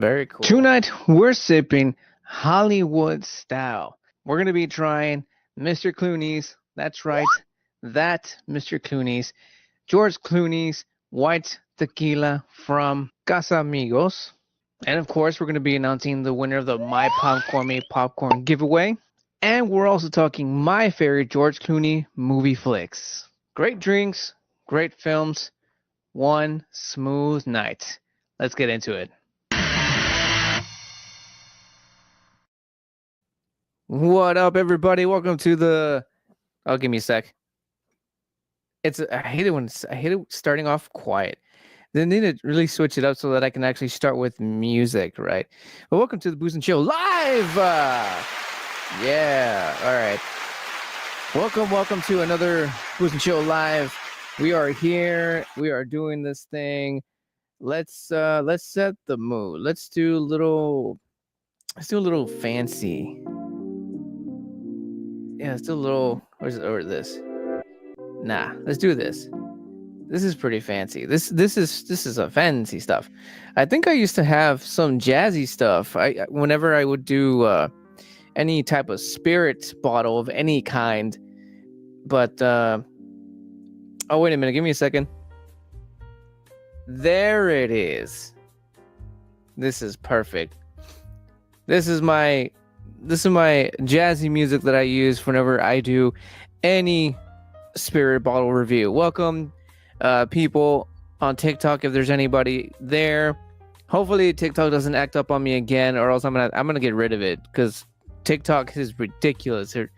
Very cool. Tonight, we're sipping Hollywood style. We're going to be trying Mr. Clooney's, that's right, that Mr. Clooney's, George Clooney's white tequila from Casamigos. And of course, we're going to be announcing the winner of the My Popcorn Made Popcorn giveaway. And we're also talking my favorite George Clooney movie flicks. Great drinks, great films, one smooth night. Let's get into it. What up, everybody? Welcome to the. Oh, give me a sec. I hate it starting off quiet. They need to really switch it up so that I can actually start with music, right? But welcome to the Booze and Chill live. Yeah. All right. Welcome to another Booze and Chill live. We are here. We are doing this thing. Let's set the mood. Let's do a little fancy. Yeah, let's do a little. Or this. Nah, let's do this. This is pretty fancy. This is a fancy stuff. I think I used to have some jazzy stuff. Whenever I would do any type of spirit bottle of any kind. But oh, wait a minute. Give me a second. There it is. This is perfect. This is my jazzy music that I use whenever I do any spirit bottle review. Welcome, people on TikTok. If there's anybody there, hopefully TikTok doesn't act up on me again, or else I'm gonna get rid of it because TikTok is ridiculous. It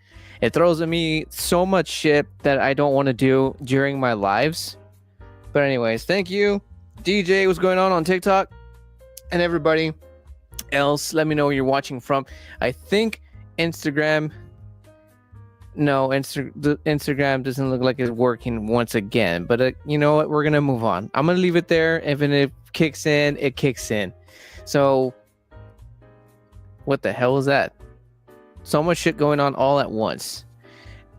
throws at me so much shit that I don't want to do during my lives. But anyways, thank you, DJ. What's going on TikTok? And everybody else, let me know where you're watching from. I think Instagram. No, the Instagram doesn't look like it's working once again. But you know what? We're gonna move on. I'm gonna leave it there. If it kicks in, it kicks in. So, what the hell is that? So much shit going on all at once.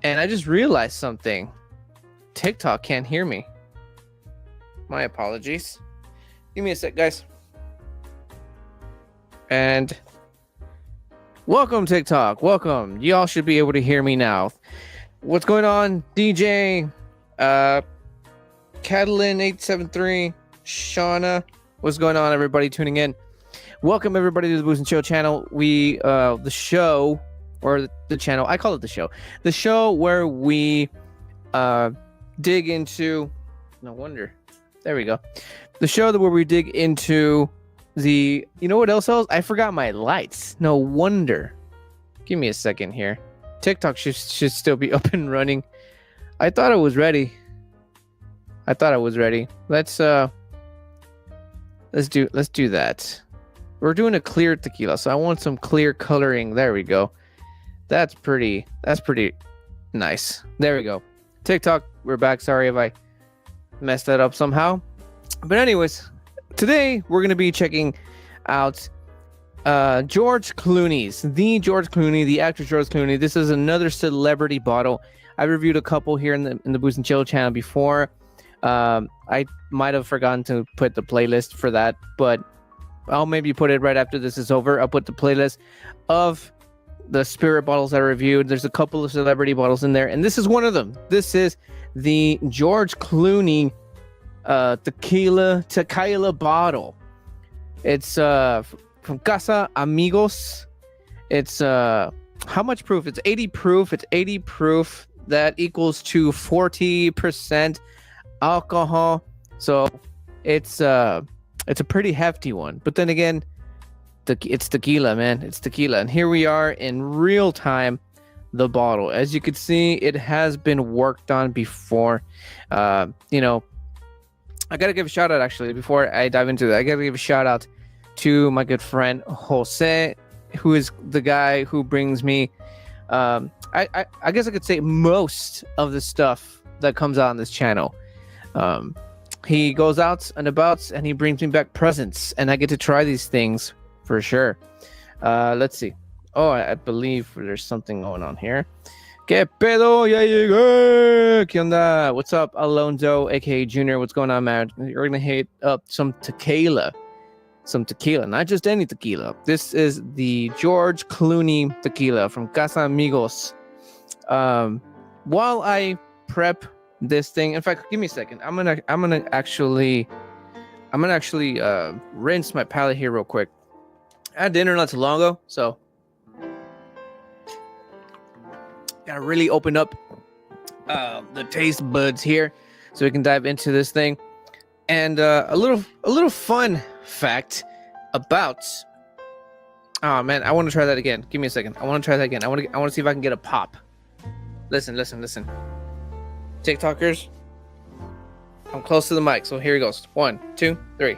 And I just realized something. TikTok can't hear me. My apologies. Give me a sec, guys. And welcome, TikTok. Welcome. Y'all should be able to hear me now. What's going on, DJ? Catalin873, Shauna. What's going on, everybody tuning in? Welcome, everybody, to the Booze and Chill channel. We, the show, or the channel, I call it the show. The show where we dig into... No wonder. There we go. The show where we dig into... You know what else? I forgot my lights. No wonder. Give me a second here. TikTok should still be up and running. I thought it was ready. Let's do that. We're doing a clear tequila, so I want some clear coloring. There we go. That's pretty nice. There we go. TikTok, we're back. Sorry if I messed that up somehow. But anyways, today we're going to be checking out George Clooney's, the actor George Clooney. This is another celebrity bottle. I reviewed a couple here in the Booze and Chill channel before. I might have forgotten to put the playlist for that, but I'll maybe put it right after this is over. I'll put the playlist of the spirit bottles I reviewed. There's a couple of celebrity bottles in there, and this is one of them. This is the George Clooney tequila bottle. It's from Casamigos. It's how much proof? It's 80 proof. It's 80 proof. That equals to 40% alcohol. So it's a pretty hefty one. But then again, it's tequila, man. It's tequila. And here we are in real time. The bottle, as you can see, it has been worked on before. I gotta give a shout out, actually, before I dive into that. I gotta give a shout out to my good friend Jose, who is the guy who brings me I guess I could say most of the stuff that comes out on this channel. He goes out and about and he brings me back presents, and I get to try these things for sure. Let's see. Oh, I believe there's something going on here. ¿Qué pedo? Ya llegué. ¿Qué onda? What's up, Alonso, aka Junior? What's going on, man? You're gonna hit up some tequila. some tequila, not just any tequila. This is the George Clooney tequila from Casamigos. While I prep this thing, in fact, give me a second. I'm gonna actually rinse my palate here real quick. I had dinner not too long ago, so gotta really open up the taste buds here so we can dive into this thing. And a little fun fact about, oh man, I want to try that again. Give me a second. I want to try that again. I want to see if I can get a pop. Listen. TikTokers, I'm close to the mic, so here he goes. 1, 2, 3.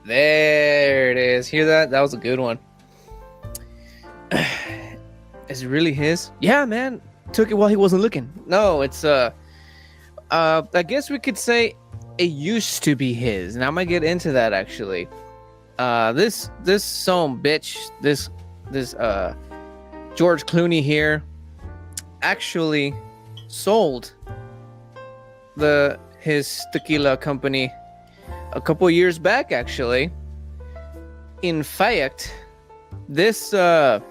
There it is. Hear that? That was a good one. Is it really his? Yeah, man. Took it while he wasn't looking. No, it's I guess we could say it used to be his, and I'm gonna get into that actually. This some bitch, this George Clooney here actually sold his tequila company a couple years back actually. In fact, this where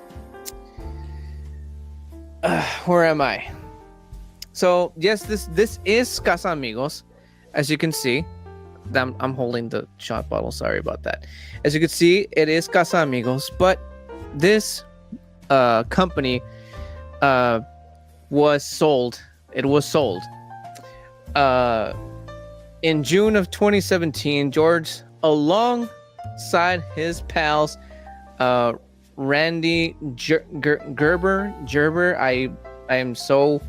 am I? So yes, this is Casamigos. As you can see, I'm holding the shot bottle. Sorry about that. As you can see, it is Casamigos, but this company was sold. It was sold in June of 2017. George, alongside his pals, Randy Gerber. I am so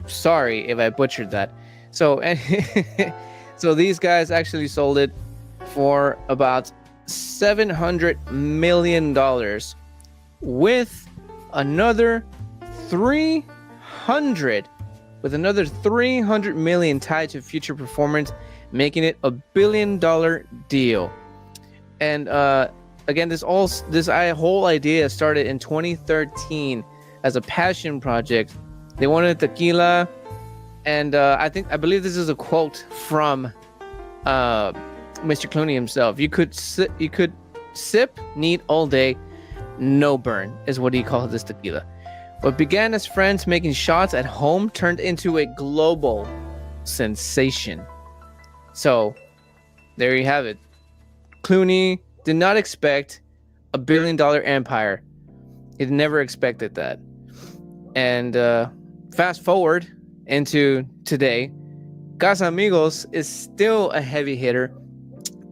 sorry if I butchered that. So so these guys actually sold it for about $700 million, with another 300 million tied to future performance, making it a $1 billion deal. And again, this whole idea started in 2013 as a passion project. They wanted tequila, and I believe this is a quote from Mr. Clooney himself. You could sip neat all day, no burn, is what he called this tequila. What began as friends making shots at home turned into a global sensation. So there you have it. Clooney did not expect a $1 billion empire. He never expected that. And fast forward into today, Casamigos is still a heavy hitter,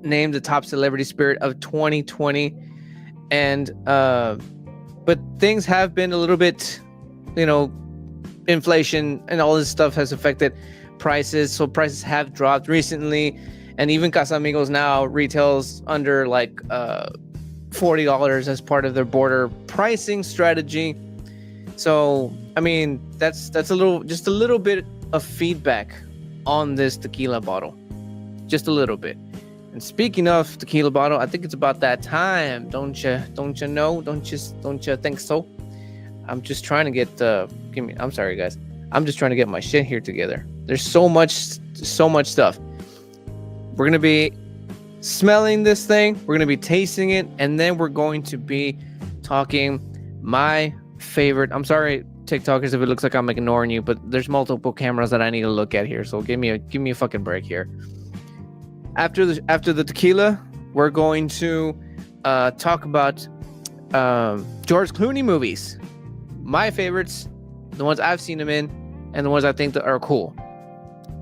named the top celebrity spirit of 2020. And but things have been a little bit, inflation and all this stuff has affected prices. So prices have dropped recently, and even Casamigos now retails under like $40 as part of their border pricing strategy. So I mean, that's just a little bit of feedback on this tequila bottle, just a little bit. And speaking of tequila bottle, I think it's about that time, don't you know? Don't you think so? I'm just trying to get I'm sorry guys. I'm just trying to get my shit here together. There's so much stuff. We're going to be smelling this thing, we're going to be tasting it, and then we're going to be talking my favorite. I'm sorry, TikTokers, if it looks like I'm ignoring you, but there's multiple cameras that I need to look at here, so give me a fucking break here. After the tequila, we're going to talk about George Clooney movies, my favorites, the ones I've seen him in, and the ones I think that are cool.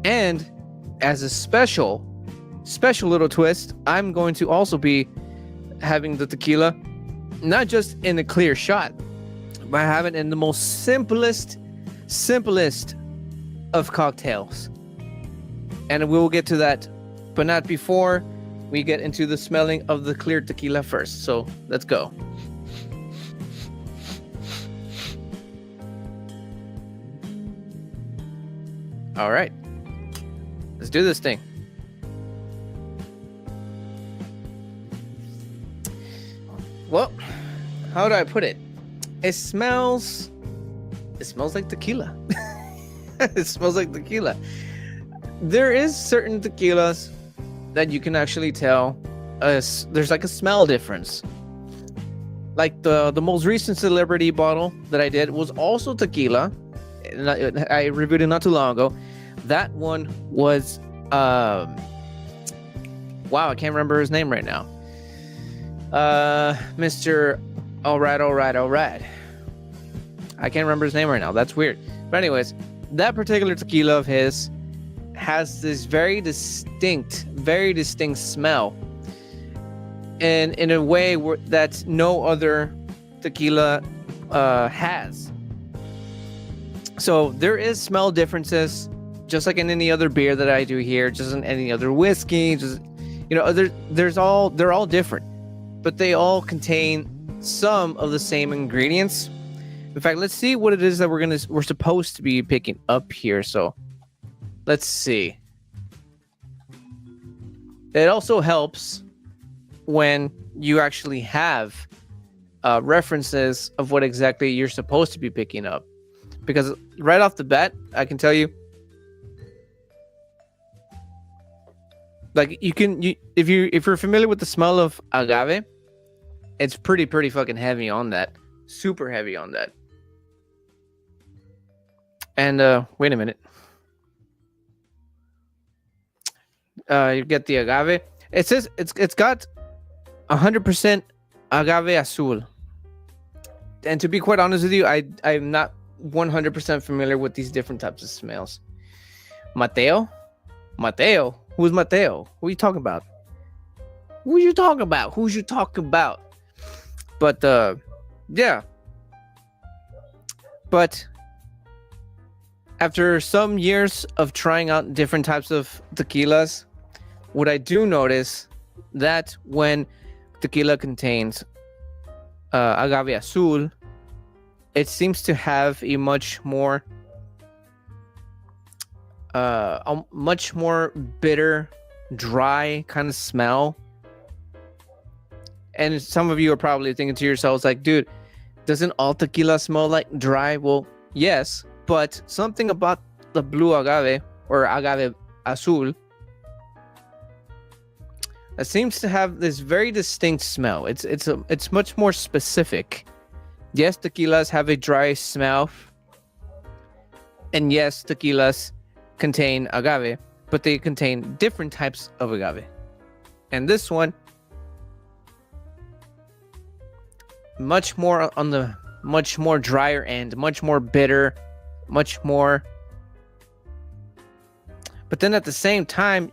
And as a special little twist, I'm going to also be having the tequila not just in a clear shot, but I have it in the most simplest of cocktails. And we will get to that, but not before we get into the smelling of the clear tequila first. So let's go. All right, let's do this thing. Well, how do I put it? It smells like tequila. It smells like tequila. There is certain tequilas that you can actually tell there's like a smell difference. Like the most recent celebrity bottle that I did was also tequila, and I reviewed it not too long ago. That one was wow, I can't remember his name right now. Mr. All right. I can't remember his name right now. That's weird. But anyways, that particular tequila of his has this very distinct smell, and in a way that no other tequila has. So there is smell differences, just like in any other beer that I do here, just in any other whiskey, just they're all different, but they all contain some of the same ingredients. In fact, let's see what it is that we're supposed to be picking up here. So let's see. It also helps when you actually have references of what exactly you're supposed to be picking up, because right off the bat, I can tell you, like if you're familiar with the smell of agave, it's pretty fucking heavy on that, super heavy on that. And wait a minute, you get the agave. It says it's got 100% agave azul. And to be quite honest with you, I'm not 100% familiar with these different types of smells. Mateo? Who's Mateo? Who are you talking about? Who's you talking about? But yeah. But after some years of trying out different types of tequilas, what I do notice that when tequila contains agave azul, it seems to have a much more bitter, dry kind of smell. And some of you are probably thinking to yourselves, like, dude, doesn't all tequila smell like dry? Well, yes, but something about the blue agave or agave azul that seems to have this very distinct smell. It's much more specific. Yes, tequilas have a dry smell, and yes, tequilas contain agave, but they contain different types of agave. And this one, much more on the much more drier end, much more bitter, much more. But then at the same time,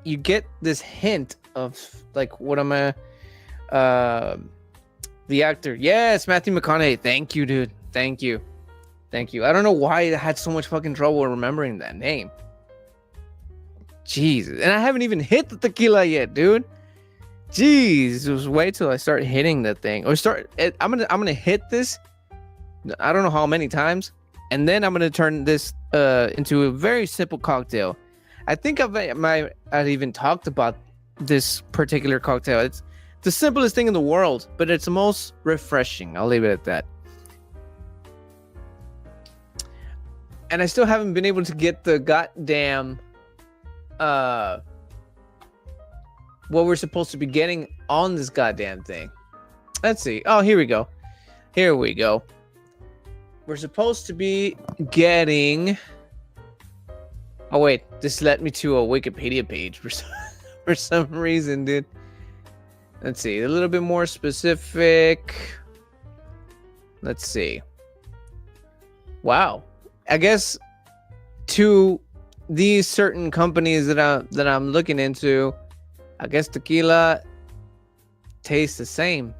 you get this hint of, like, what am I? The actor. Yes, Matthew McConaughey. Thank you, dude. Thank you. I don't know why I had so much fucking trouble remembering that name. Jesus. And I haven't even hit the tequila yet, dude. Jeez. Just wait till I start hitting that thing. I'm gonna hit this. I don't know how many times. And then I'm gonna turn this into a very simple cocktail. I think I've even talked about this particular cocktail. It's the simplest thing in the world, but it's the most refreshing. I'll leave it at that. And I still haven't been able to get the goddamn what we're supposed to be getting on this goddamn thing. Let's see. Oh, here we go. We're supposed to be getting. Oh wait, this led me to a Wikipedia page for some reason, dude. Let's see, a little bit more specific. Let's see. Wow, I guess to these certain companies that I'm looking into, I guess tequila tastes the same.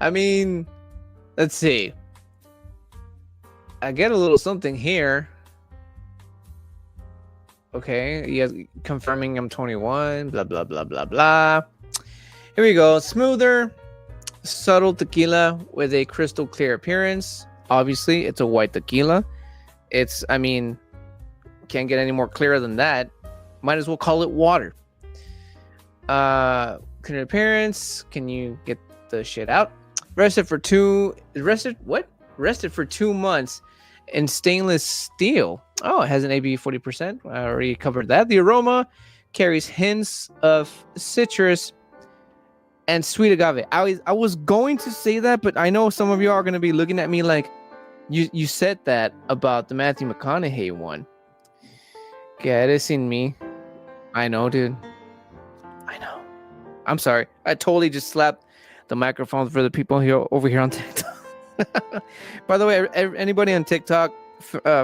I mean, let's see. I get a little something here. Okay, yes, confirming I'm 21, blah, blah, blah, blah, blah. Here we go. Smoother, subtle tequila with a crystal clear appearance. Obviously, it's a white tequila. Can't get any more clearer than that. Might as well call it water. Clear appearance. Can you get the shit out? Rested for 2 months in stainless steel. Oh, it has an ABV 40%. I already covered that. The aroma carries hints of citrus and sweet agave. I was going to say that, but I know some of you are going to be looking at me like you said that about the Matthew McConaughey one. Get it in me. I know, dude. I know. I'm sorry. I totally just slapped the microphone for the people here over here on TikTok. By the way, anybody on TikTok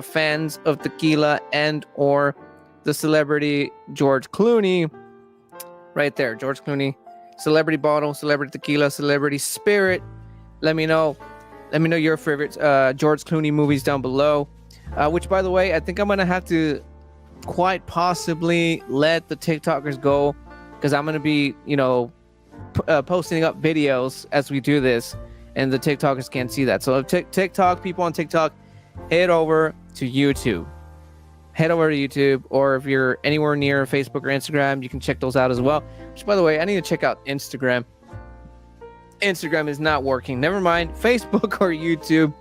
fans of tequila and or the celebrity George Clooney, right there, George Clooney, celebrity bottle, celebrity tequila, celebrity spirit. Let me know your favorite George Clooney movies down below. Which, by the way, I think I'm gonna have to quite possibly let the TikTokers go, because I'm gonna be, posting up videos as we do this, and the TikTokers can't see that. So TikTok people on TikTok, head over to YouTube. Or if you're anywhere near Facebook or Instagram, you can check those out as well. Which, by the way, I need to check out Instagram. Instagram is not working. Never mind. Facebook or YouTube.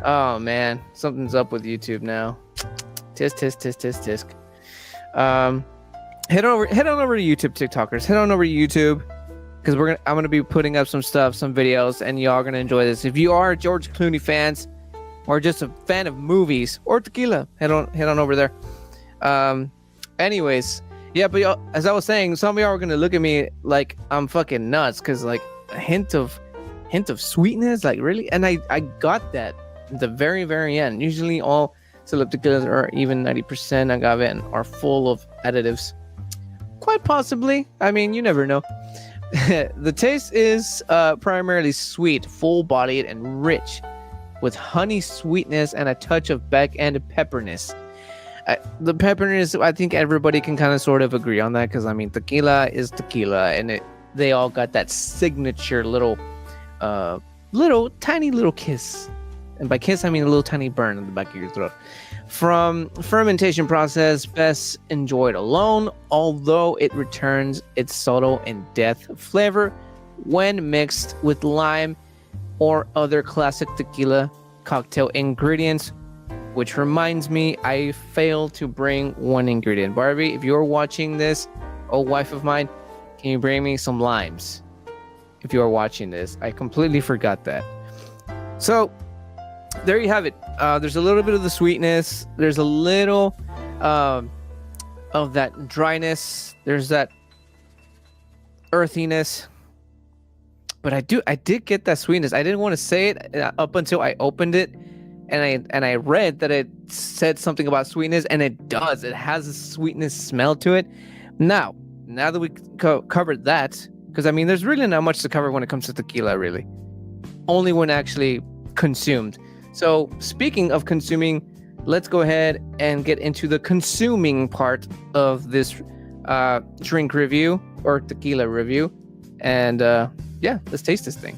Oh man, something's up with YouTube now. Tisk. Head on over to YouTube, TikTokers. Head on over to YouTube, because I'm gonna be putting up some stuff, some videos, and y'all are gonna enjoy this. If you are George Clooney fans, or just a fan of movies or tequila, head on over there. Anyways, yeah, but as I was saying, some of y'all are gonna look at me like I'm fucking nuts, because like a hint of sweetness, like really, and I got that at the very, very end. Usually all celeb tequilas are even 90% agave and are full of additives. Quite possibly. I mean, you never know. The taste is primarily sweet, full-bodied, and rich, with honey sweetness and a touch of back-end pepperness. The pepperness, I think everybody can kind of sort of agree on that, because I mean, tequila is tequila, and they all got that signature little tiny little kiss. And by kiss, I mean a little tiny burn in the back of your throat. From fermentation process, best enjoyed alone, although it returns its subtle and depth flavor when mixed with lime or other classic tequila cocktail ingredients. Which reminds me, I failed to bring one ingredient. Barbie, if you're watching this, oh wife of mine, can you bring me some limes? If you are watching this, I completely forgot that. So there you have it. There's a little bit of the sweetness. There's a little of that dryness. There's that earthiness. But I did get that sweetness. I didn't want to say it up until I opened it, and I read that it said something about sweetness, and it does. It has a sweetness smell to it. Now that we covered that, because I mean, there's really not much to cover when it comes to tequila, really. Only when actually consumed. So speaking of consuming, let's go ahead and get into the consuming part of this drink review or tequila review. And yeah, let's taste this thing.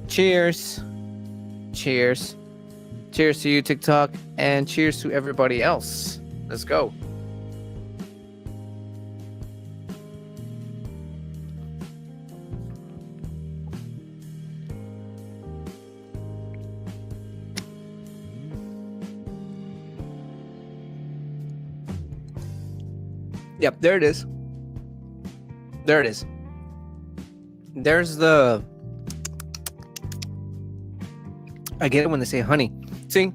Cheers. Cheers. Cheers to you, TikTok, and cheers to everybody else. Let's go. Yep, there it is. There it is. There's the... I get it when they say honey. See?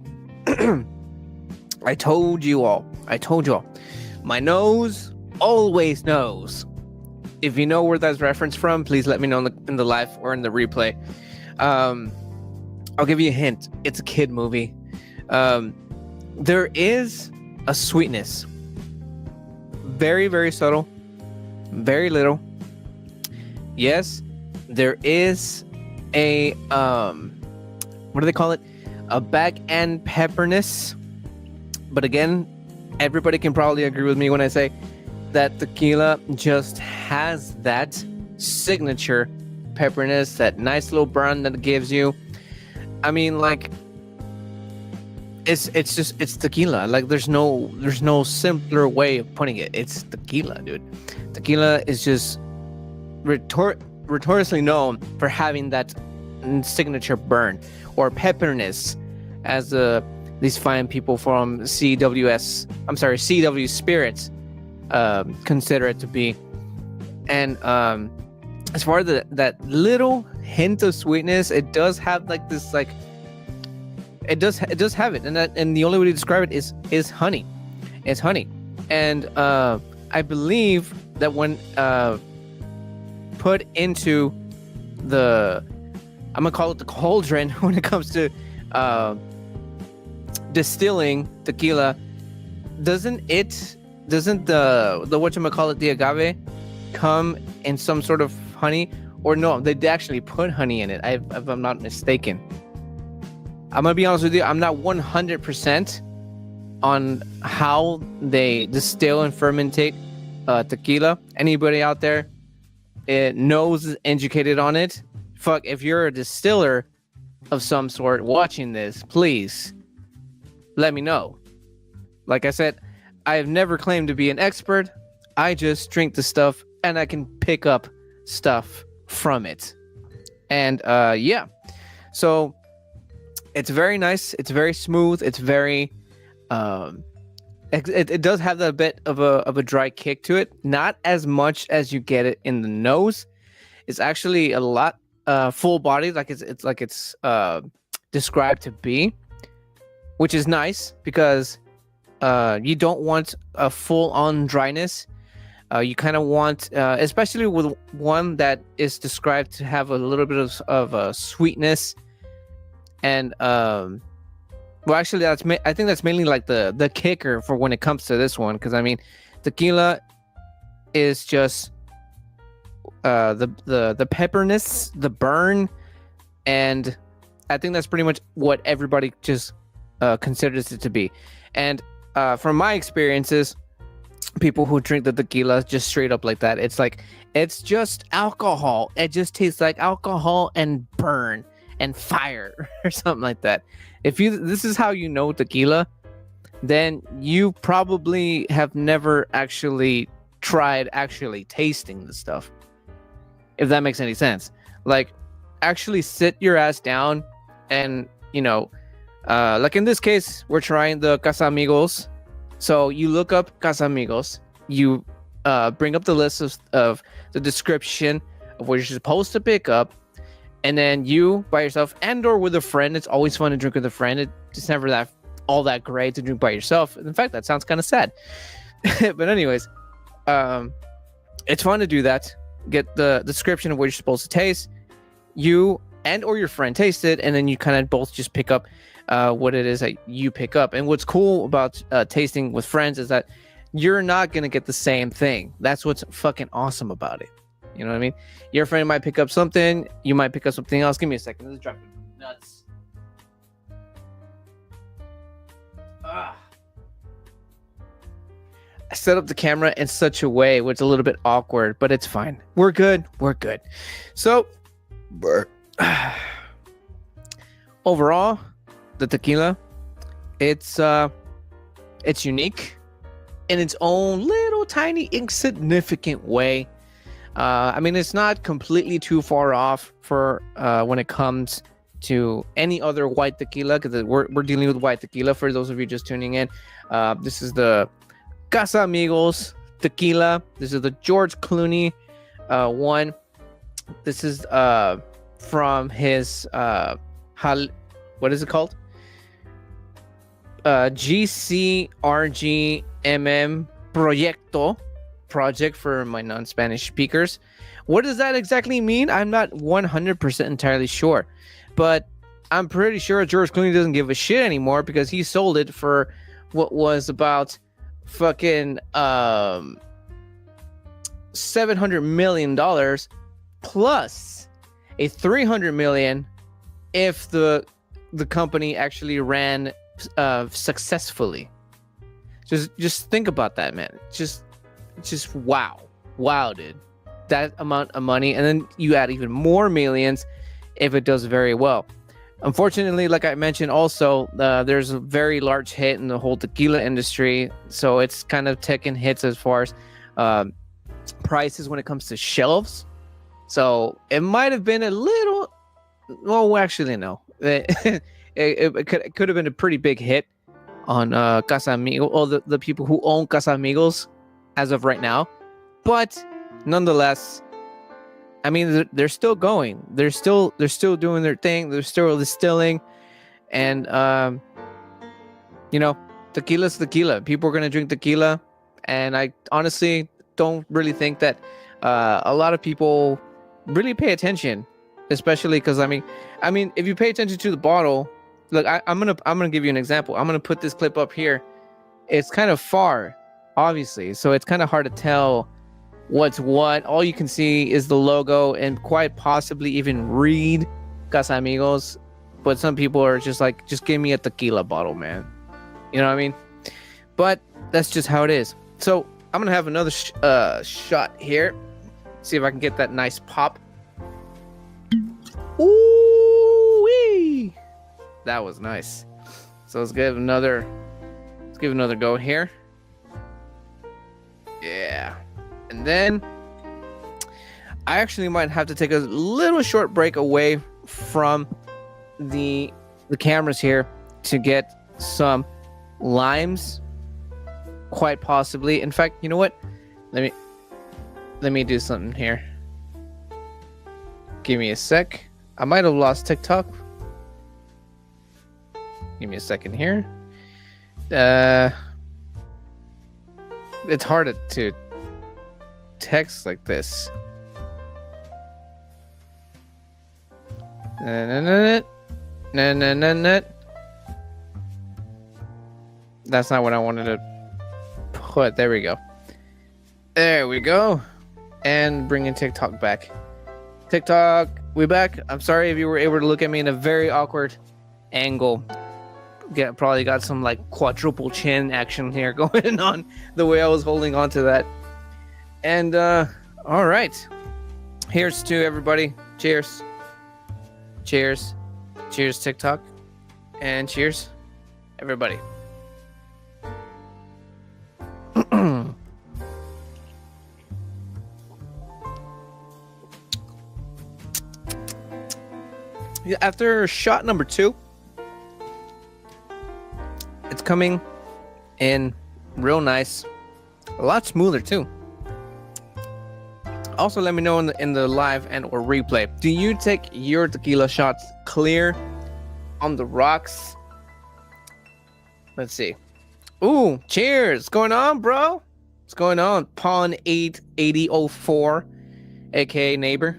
I told you all. My nose always knows. If you know where that's referenced from, please let me know in the live or in the replay. I'll give you a hint. It's a kid movie. There is a sweetness. Very, very subtle. Very little. Yes, there is a what do they call it? A back end pepperness. But again, everybody can probably agree with me when I say that tequila just has that signature pepperness, that nice little burn that it gives you. I mean, like, it's tequila. Like, there's no simpler way of putting it. It's tequila, dude. Tequila is just notoriously known for having that signature burn or pepperness, as these fine people from CW Spirits consider it to be. And as far as that little hint of sweetness, it does have like this, like it does have it, and the only way to describe it is honey. It's honey. And I believe that when put into the, I'm gonna call it the cauldron, when it comes to distilling tequila, doesn't the whatchamacallit, the agave, come in some sort of honey? Or no, they actually put honey in it, if I'm not mistaken. I'm gonna be honest with you, I'm not 100% on how they distill and fermentate tequila. Anybody out there knows, educated on it? Fuck, if you're a distiller of some sort watching this, please let me know. Like I said, I have never claimed to be an expert. I just drink the stuff and I can pick up stuff from it. And yeah, so it's very nice, it's very smooth, it's very it does have that bit of a dry kick to it, not as much as you get it in the nose. It's actually a lot full bodied, like it's described to be, which is nice because you don't want a full on dryness. You kind of want, especially with one that is described to have a little bit of sweetness, and well, actually, I think that's mainly like the kicker for when it comes to this one, because I mean, tequila is just the pepperness, the burn, and I think that's pretty much what everybody just considers it to be. And from my experiences, people who drink the tequila just straight up like that, it's just alcohol. It just tastes like alcohol and burn and fire or something like that. If this is how you know tequila, then you probably have never actually tried tasting the stuff, if that makes any sense. Like, actually sit your ass down and, like in this case, we're trying the Casamigos. So you look up Casamigos, you bring up the list of the description of what you're supposed to pick up, and then you by yourself and or with a friend. It's always fun to drink with a friend. It's never all that great to drink by yourself. In fact, that sounds kind of sad. But anyways, it's fun to do that. Get the description of what you're supposed to taste. You and or your friend taste it, and then you kind of both just pick up what it is that you pick up. And what's cool about tasting with friends is that you're not gonna get the same thing. That's what's fucking awesome about it. You know what I mean? Your friend might pick up something, you might pick up something else. Give me a second. This is driving me nuts. I set up the camera in such a way where it's a little bit awkward, but it's fine. We're good. So, overall, the tequila, it's unique in its own little tiny insignificant way. I mean, it's not completely too far off for when it comes to any other white tequila, because we're dealing with white tequila. For those of you just tuning in, this is the Casamigos tequila. This is the George Clooney one. This is from his what is it called? GCRGMM project for my non-Spanish speakers. What does that exactly mean? I'm not 100% entirely sure, but I'm pretty sure George Clooney doesn't give a shit anymore, because he sold it for what was about fucking $700 million plus a $300 million if the company actually ran successfully. Just think about that, man. Just wow, dude. That amount of money, and then you add even more millions if it does very well. Unfortunately, like I mentioned, also there's a very large hit in the whole tequila industry, so it's kind of taking hits as far as prices when it comes to shelves. So it might have been a little well, actually, no. It could have been a pretty big hit on Casamigos, or the people who own Casamigos as of right now. But nonetheless, I mean, they're still going. They're still doing their thing. They're still distilling, and tequila's tequila. People are gonna drink tequila, and I honestly don't really think that a lot of people really pay attention, especially because I mean, if you pay attention to the bottle, look, I'm gonna give you an example. I'm gonna put this clip up here. It's kind of far, obviously, so it's kind of hard to tell what's what. All you can see is the logo and quite possibly even read Casamigos. But some people are just like, just give me a tequila bottle, man. You know what I mean? But that's just how it is. So I'm gonna have another shot here. See if I can get that nice pop. Ooh-wee! That was nice. So let's give another go here. Yeah. And then I actually might have to take a little short break away from the cameras here to get some limes, quite possibly. In fact, you know what? Let me do something here. Give me a sec. I might have lost TikTok. Give me a second here. It's hard to text like this. That's not what I wanted to put. There we go. There we go. And bringing TikTok back. TikTok, we back. I'm sorry if you were able to look at me in a very awkward angle. Probably got some like quadruple chin action here going on the way I was holding on to that. And all right, here's to everybody. Cheers. Cheers. Cheers, TikTok. And cheers, everybody. After shot number 2, it's coming in real nice, a lot smoother too. Also, let me know in the live and or replay. Do you take your tequila shots clear on the rocks? Let's see. Ooh, cheers! What's going on, bro? What's going on? Pawn 88004, aka neighbor.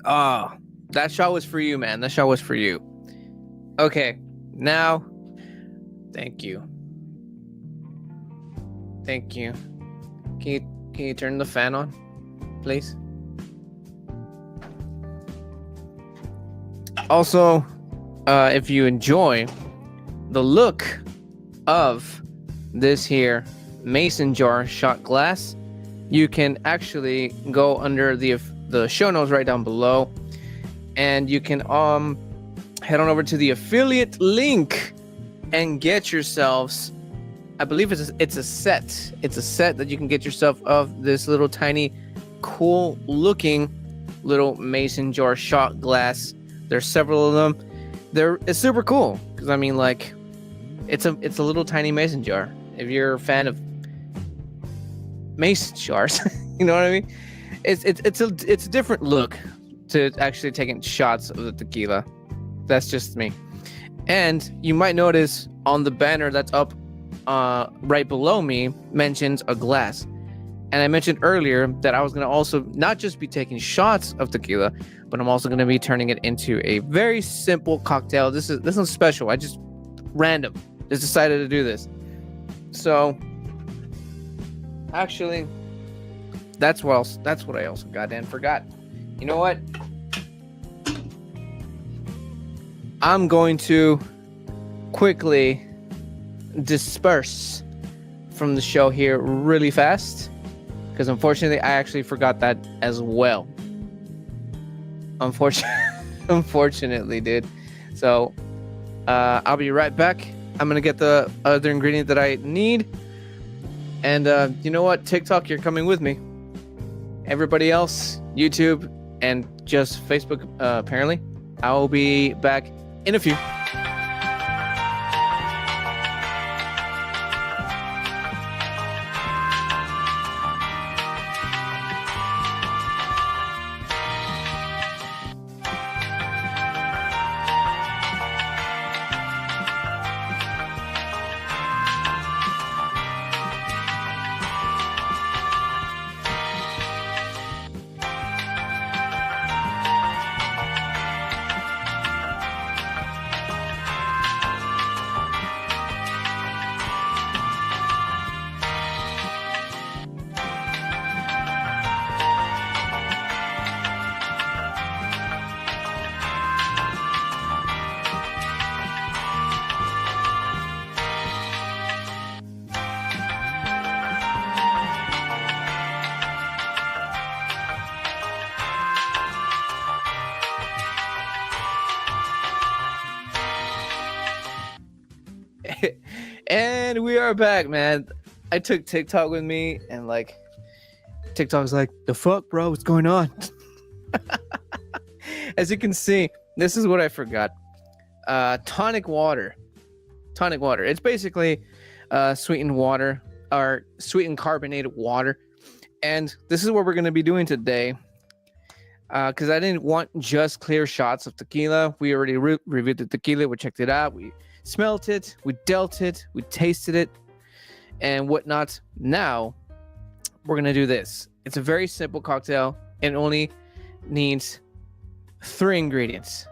Oh, that shot was for you, man. That shot was for you. Okay, now, thank you. Thank you. Can you turn the fan on, please? Also, if you enjoy the look of this here mason jar shot glass, you can actually go under the show notes right down below, and you can head on over to the affiliate link and get yourselves, I believe it's a set. It's a set that you can get yourself of this little tiny, cool looking little mason jar shot glass. There's several of them. It's super cool because I mean, like, it's a little tiny mason jar. If you're a fan of mason jars, you know what I mean. It's a different look to actually taking shots of the tequila. That's just me. And you might notice on the banner that's up right below me mentions a glass. And I mentioned earlier that I was going to also not just be taking shots of tequila, but I'm also going to be turning it into a very simple cocktail. This is special. I just decided to do this. So actually, that's what I also goddamn forgot. You know what? I'm going to quickly disperse from the show here really fast, because unfortunately I actually forgot that as well. Unfortunately, dude. So I'll be right back. I'm gonna get the other ingredient that I need, and you know what, TikTok, you're coming with me. Everybody else, YouTube and just Facebook, apparently. I will be back in a few. And we are back, man. I took TikTok with me, and like, TikTok's like, the fuck, bro? What's going on? As you can see, this is what I forgot. Tonic water. Tonic water. It's basically sweetened water, or sweetened carbonated water. And this is what we're going to be doing today. Because I didn't want just clear shots of tequila. We already reviewed the tequila. We checked it out. We smelt it. We dealt it. We tasted it. And whatnot. Now, we're going to do this. It's a very simple cocktail. It only needs 3 ingredients.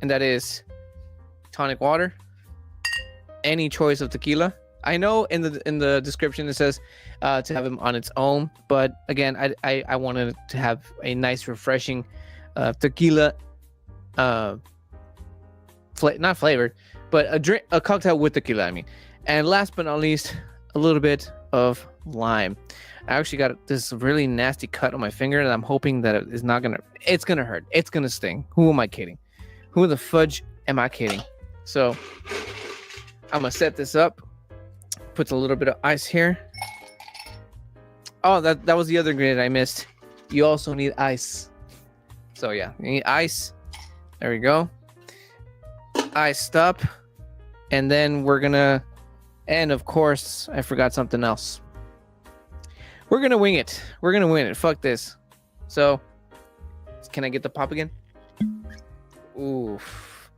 And that is tonic water, any choice of tequila. I know in the description it says to have them on its own, but again, I wanted to have a nice, refreshing tequila, not flavored, but a cocktail with tequila. I mean, and last but not least, a little bit of lime. I actually got this really nasty cut on my finger, and I'm hoping that it's gonna hurt. It's gonna sting. Who am I kidding? Who the fudge am I kidding? So I'm gonna set this up. Puts a little bit of ice here. Oh, that was the other ingredient I missed. You also need ice. So yeah, you need ice. There we go. Iced up. And then we're gonna, and of course, I forgot something else. We're gonna wing it. We're gonna wing it. Fuck this. So, can I get the pop again? Ooh,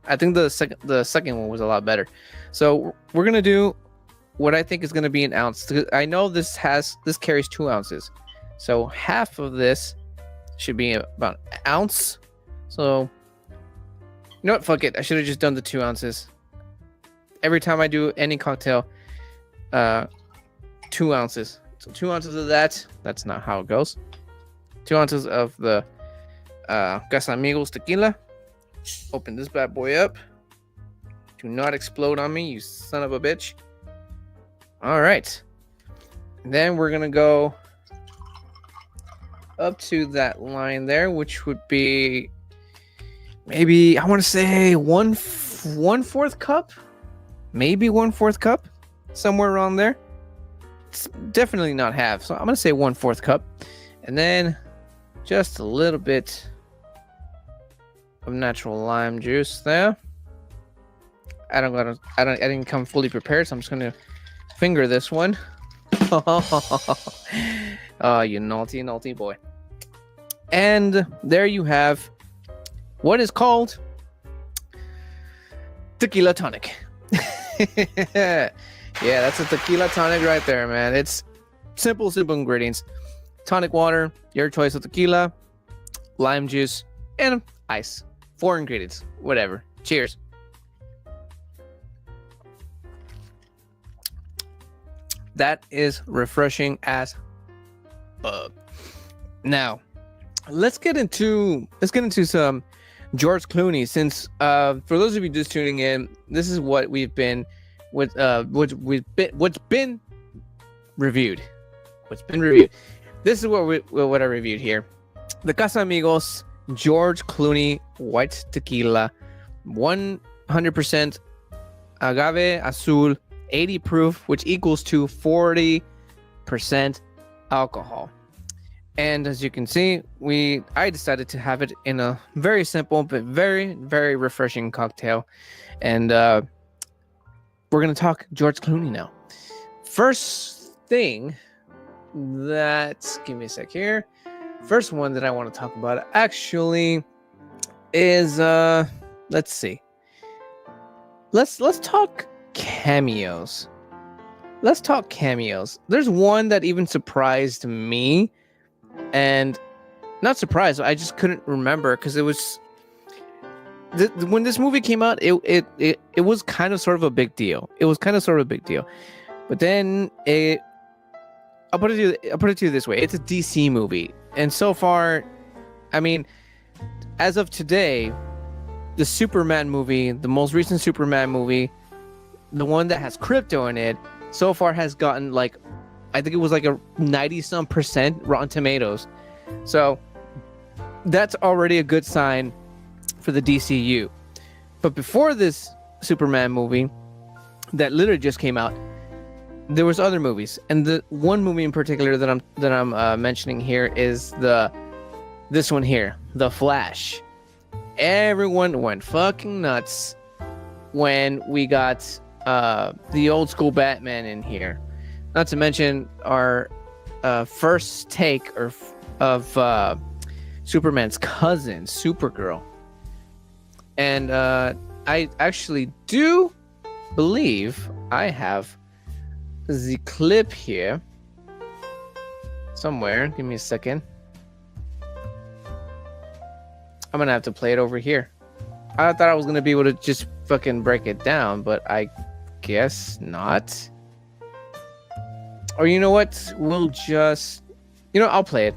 I think the second one was a lot better. So we're gonna do what I think is going to be an ounce. I know this carries 2 ounces. So half of this should be about an ounce. So, you know what? Fuck it. I should have just done the 2 ounces. Every time I do any cocktail, 2 ounces. So 2 ounces of that. That's not how it goes. 2 ounces of the Casamigos tequila. Open this bad boy up. Do not explode on me, you son of a bitch. All right. Then we're going to go up to that line there, which would be maybe, I want to say one fourth cup. Maybe 1/4 cup. Somewhere around there. It's definitely not half. So I'm going to say 1/4 cup. And then just a little bit of natural lime juice there. I didn't come fully prepared, so I'm just going to finger this one. Oh, you naughty boy. And there you have what is called tequila tonic. Yeah, that's a tequila tonic right there, man. It's simple ingredients. Tonic water, your choice of tequila, lime juice, and ice. 4 ingredients, whatever. Cheers. That is refreshing as fuck. Now, let's get into some George Clooney. Since for those of you just tuning in, this is what we've been with what's been reviewed. This is what I reviewed here. The Casamigos George Clooney white tequila, 100% agave azul, 80 proof, which equals to 40% alcohol. And as you can see, I decided to have it in a very simple but very, very refreshing cocktail. And we're going to talk George Clooney now. First thing give me a sec here. First one that I want to talk about actually is let's see. Let's talk cameos. Let's talk cameos. There's one that even surprised me, and not surprised, I just couldn't remember because it was when this movie came out, it was kind of sort of a big deal. It was kind of sort of a big deal. But then I'll put it to you this way. It's a DC movie. And so far, I mean, as of today, the Superman movie, the most recent Superman movie, the one that has crypto in it, so far has gotten like, I think it was like a 90-some% Rotten Tomatoes. So that's already a good sign for the DCU. But before this Superman movie that literally just came out, there was other movies, and the one movie in particular that I'm mentioning here is this one here, The Flash. Everyone went fucking nuts when we got the old school Batman in here. Not to mention our first take of Superman's cousin, Supergirl. And I actually do believe I have the clip here somewhere. Give me a second. I'm gonna have to play it over here. I thought I was gonna be able to just fucking break it down, but I guess not. Or you know what? We'll just, I'll play it.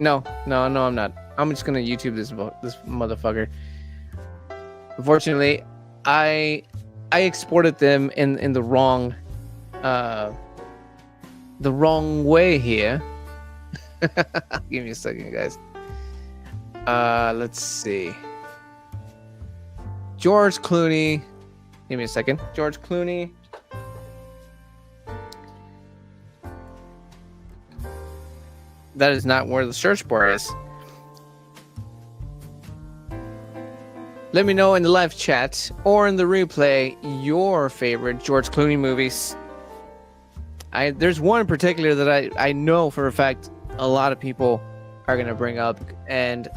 No, I'm not. I'm just gonna YouTube this motherfucker. Unfortunately, I exported them in the wrong way here. Give me a second, guys. Let's see. George Clooney. Give me a second. George Clooney. That is not where the search bar is. Let me know in the live chat or in the replay your favorite George Clooney movies. There's one in particular that I know for a fact a lot of people are gonna bring up, and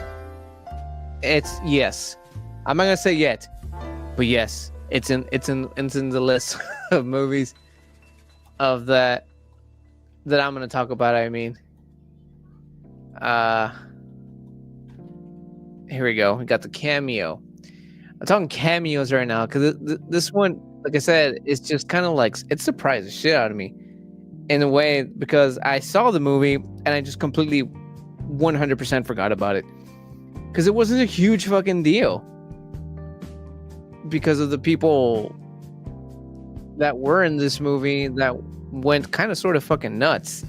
it's yes. I'm not gonna say yet, but yes, it's in the list of movies of that I'm gonna talk about. I mean, here we go. We got the cameo. I'm talking cameos right now because this one, like I said, it's just kind of like, it surprised the shit out of me in a way, because I saw the movie and I just completely 100% forgot about it because it wasn't a huge fucking deal because of the people that were in this movie that went kind of sort of fucking nuts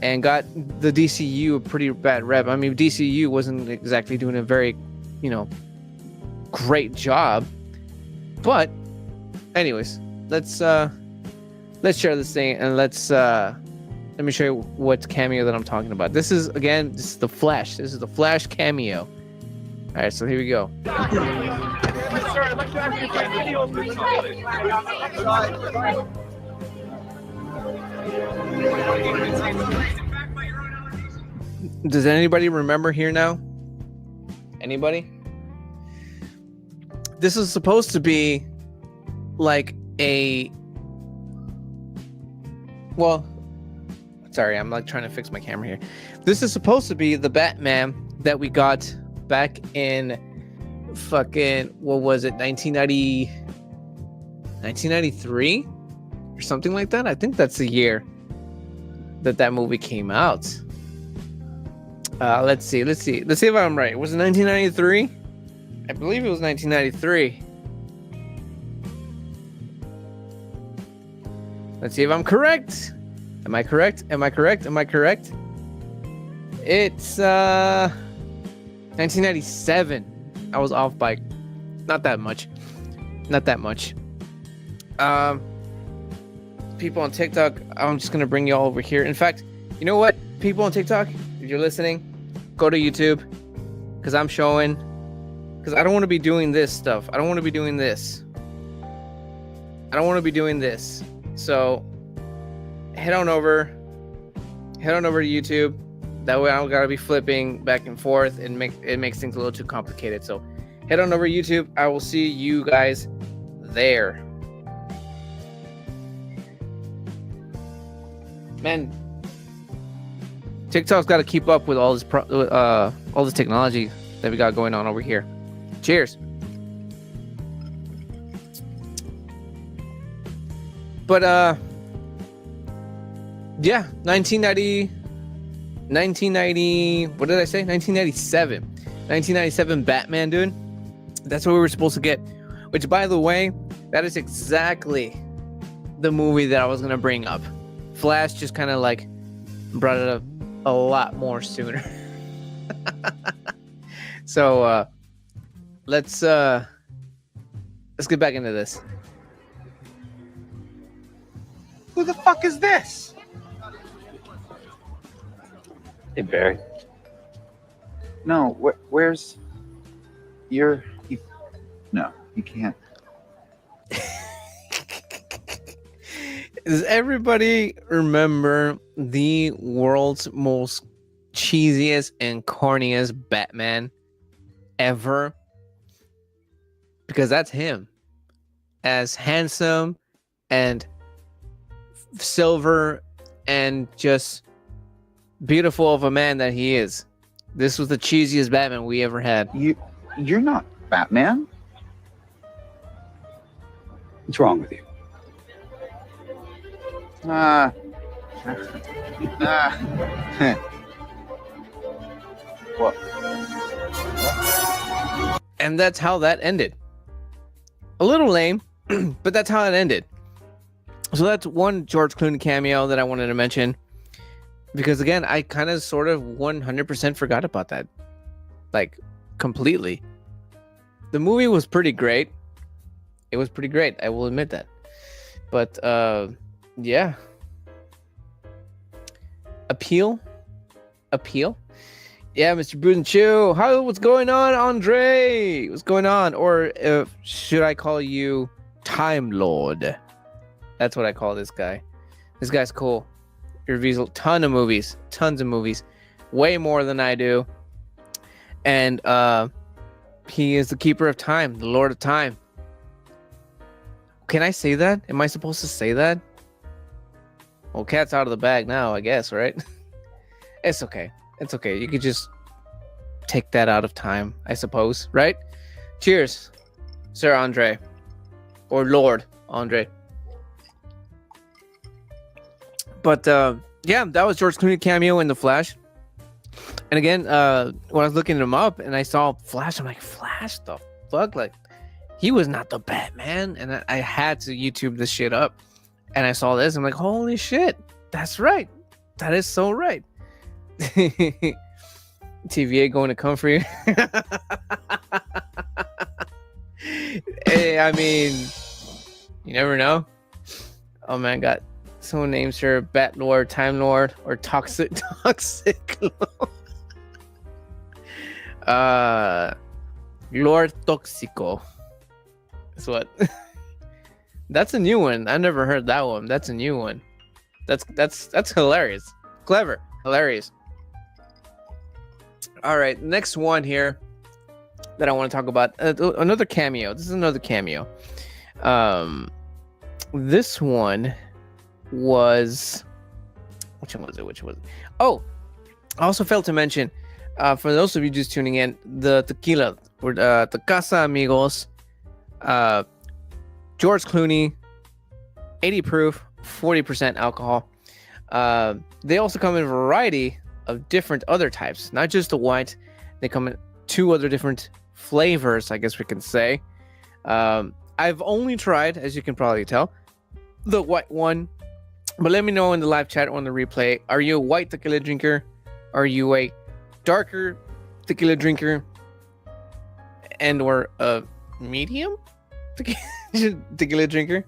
and got the DCU a pretty bad rep. I mean, DCU wasn't exactly doing a very, great job. But anyways, let's share this thing and let me show you what cameo that I'm talking about. This is the Flash. This is the Flash cameo. All right, so here we go. Does anybody remember here now? Anybody? This is supposed to be like sorry, I'm like trying to fix my camera here. This is supposed to be the Batman that we got back in fucking, what was it, 1993 or something like that. I think that's the year that movie came out. Let's see if I'm right. Was it 1993? I believe it was 1993. Let's see if I'm correct. Am I correct? It's 1997. I was off by not that much. People on TikTok, I'm just gonna bring you all over here. In fact, you know what? People on TikTok, if if you're listening, go to YouTube, because I'm showing, because I don't want to be doing this stuff. I don't want to be doing this. I don't want to be doing this. So head on over to YouTube. That way I don't gotta be flipping back and forth and it makes things a little too complicated. So head on over to YouTube. I will see you guys there. Man, TikTok's got to keep up with all this technology that we got going on over here. Cheers. But yeah, 1990, what did I say? 1997 Batman, dude. That's what we were supposed to get. Which, by the way, that is exactly the movie that I was gonna bring up. Flash just kind of like brought it up a lot more sooner. So let's get back into this. Who the fuck is this? Hey, Barry. No, where's your... No, you can't. Does everybody remember the world's most cheesiest and corniest Batman ever? Because that's him. As handsome and silver and just beautiful of a man that he is. This was the cheesiest Batman we ever had. You're not Batman. What's wrong with you? What? And that's how that ended. A little lame, but that's how it ended. So that's one George Clooney cameo that I wanted to mention. Because again, I kind of sort of 100% forgot about that. Like, completely. The movie was pretty great. It was pretty great, I will admit that. But, yeah. Appeal? Yeah, Mr. Booze and Chill. What's going on, Andre? What's going on? Or should I call you Time Lord? That's what I call this guy. This guy's cool. He reviews a tons of movies. Way more than I do. And he is the keeper of time, the Lord of Time. Can I say that? Am I supposed to say that? Well, cat's out of the bag now, I guess, right? It's okay. It's okay. You could just take that out of time, I suppose, right? Cheers, Sir Andre. Or Lord Andre. But, yeah, that was George Clooney cameo in The Flash. And again, when I was looking him up and I saw Flash, I'm like, Flash, the fuck? Like, he was not the Batman. And I had to YouTube this shit up. And I saw this. I'm like, holy shit. That's right. That is so right. TVA going to come for you. Hey, I mean, you never know. Oh man, got someone names her Bat Lord, Time Lord, or Toxic Lord Toxico. That's what. That's a new one. I never heard that one. That's a new one. That's hilarious. Clever. Hilarious. All right, next one here that I want to talk about. Another cameo. This is another cameo. This one was... Which one was it? Oh, I also failed to mention, for those of you just tuning in, the Tequila, or the Casamigos, George Clooney, 80 proof, 40% alcohol. They also come in a variety of different other types, not just the white. They come in 2 other different flavors, I guess we can say. I've only tried, as you can probably tell, the white one. But let me know in the live chat or on the replay. Are you a white tequila drinker? Are you a darker tequila drinker? And or a medium tequila drinker?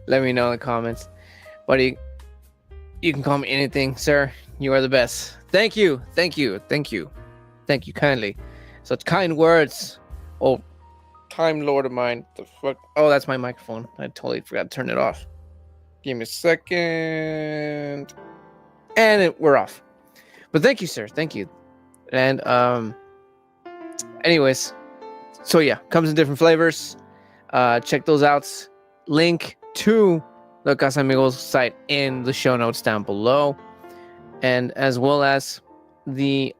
Let me know in the comments. Buddy, you can call me anything, sir. You are the best. Thank you. Thank you. Thank you. Thank you kindly. Such kind words. Oh, Time Lord of mine. The fuck? Oh, that's my microphone. I totally forgot to turn it off. Give me a second. And we're off. But thank you, sir. Thank you. And anyways, so yeah, comes in different flavors. Check those out. Link to the Casamigos site in the show notes down below, and as well as the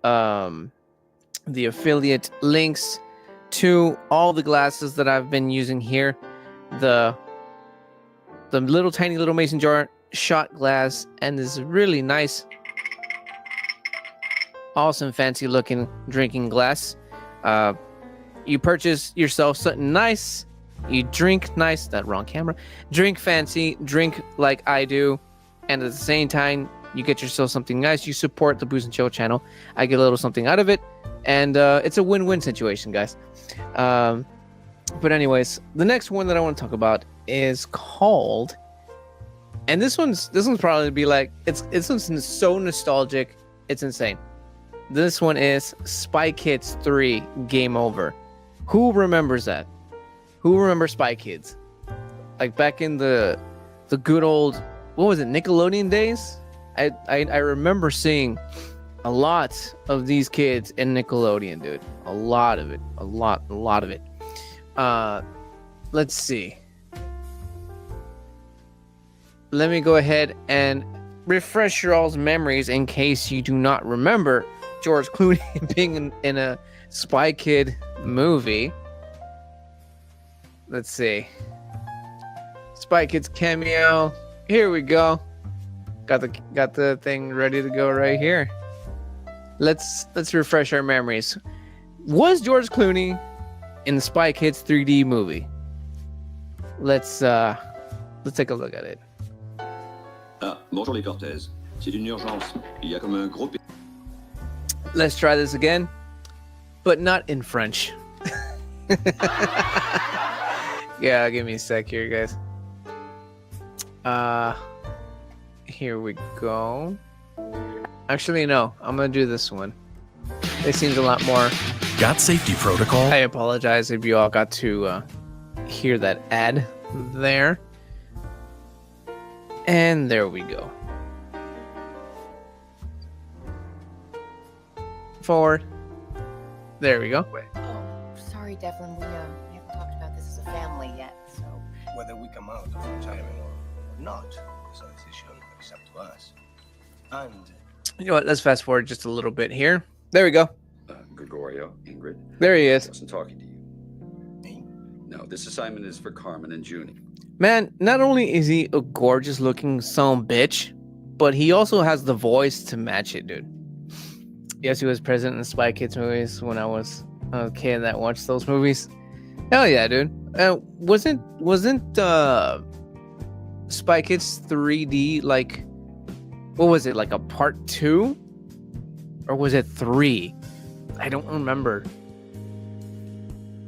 affiliate links to all the glasses that I've been using here. The little tiny little mason jar shot glass, and this really nice, awesome, fancy looking drinking glass. You purchase yourself something nice. You drink nice. That wrong camera. Drink fancy. Drink like I do, and at the same time, you get yourself something nice. You support the Booze and Chill channel. I get a little something out of it, and it's a win-win situation, guys. But anyways, the next one that I want to talk about is called, and this one's probably be like it's so nostalgic, it's insane. This one is Spy Kids 3 Game Over. Who remembers that? Who remembers Spy Kids? Like back in the good old, what was it, Nickelodeon days? I remember seeing a lot of these kids in Nickelodeon, dude. A lot of it. A lot of it. Let's see. Let me go ahead and refresh your all's memories in case you do not remember George Clooney being in a Spy Kid movie. Let's see. Spy Kids cameo. Here we go. Got the thing ready to go right here. Let's refresh our memories. Was George Clooney in the Spy Kids 3D movie? Let's take a look at it. Ah, bonjour les Cortez. C'est une urgence. Il y a comme un gros... Let's try this again, but not in French. Yeah, give me a sec here, guys. Here we go. Actually, no, I'm gonna do this one. It seems a lot more. Got safety protocol? I apologize if you all got to hear that ad there. And there we go. Forward. There we go. Oh, sorry, Devlin. We haven't talked about this as a family yet, so. Whether we come out of retirement or not is a decision it's up to us. And You know what? Let's fast forward just a little bit here. There we go. Gregorio, Ingrid. There he I is. wasn't talking to you. me, No, this assignment is for Carmen and Junie. Man, not only is he a gorgeous looking son of a bitch, but he also has the voice to match it, dude. Yes, he was present in the Spy Kids movies when I was a kid that watched those movies. Hell yeah, dude. Wasn't Spy Kids 3D like, what was it, like a part 2? Or was it 3? I don't remember.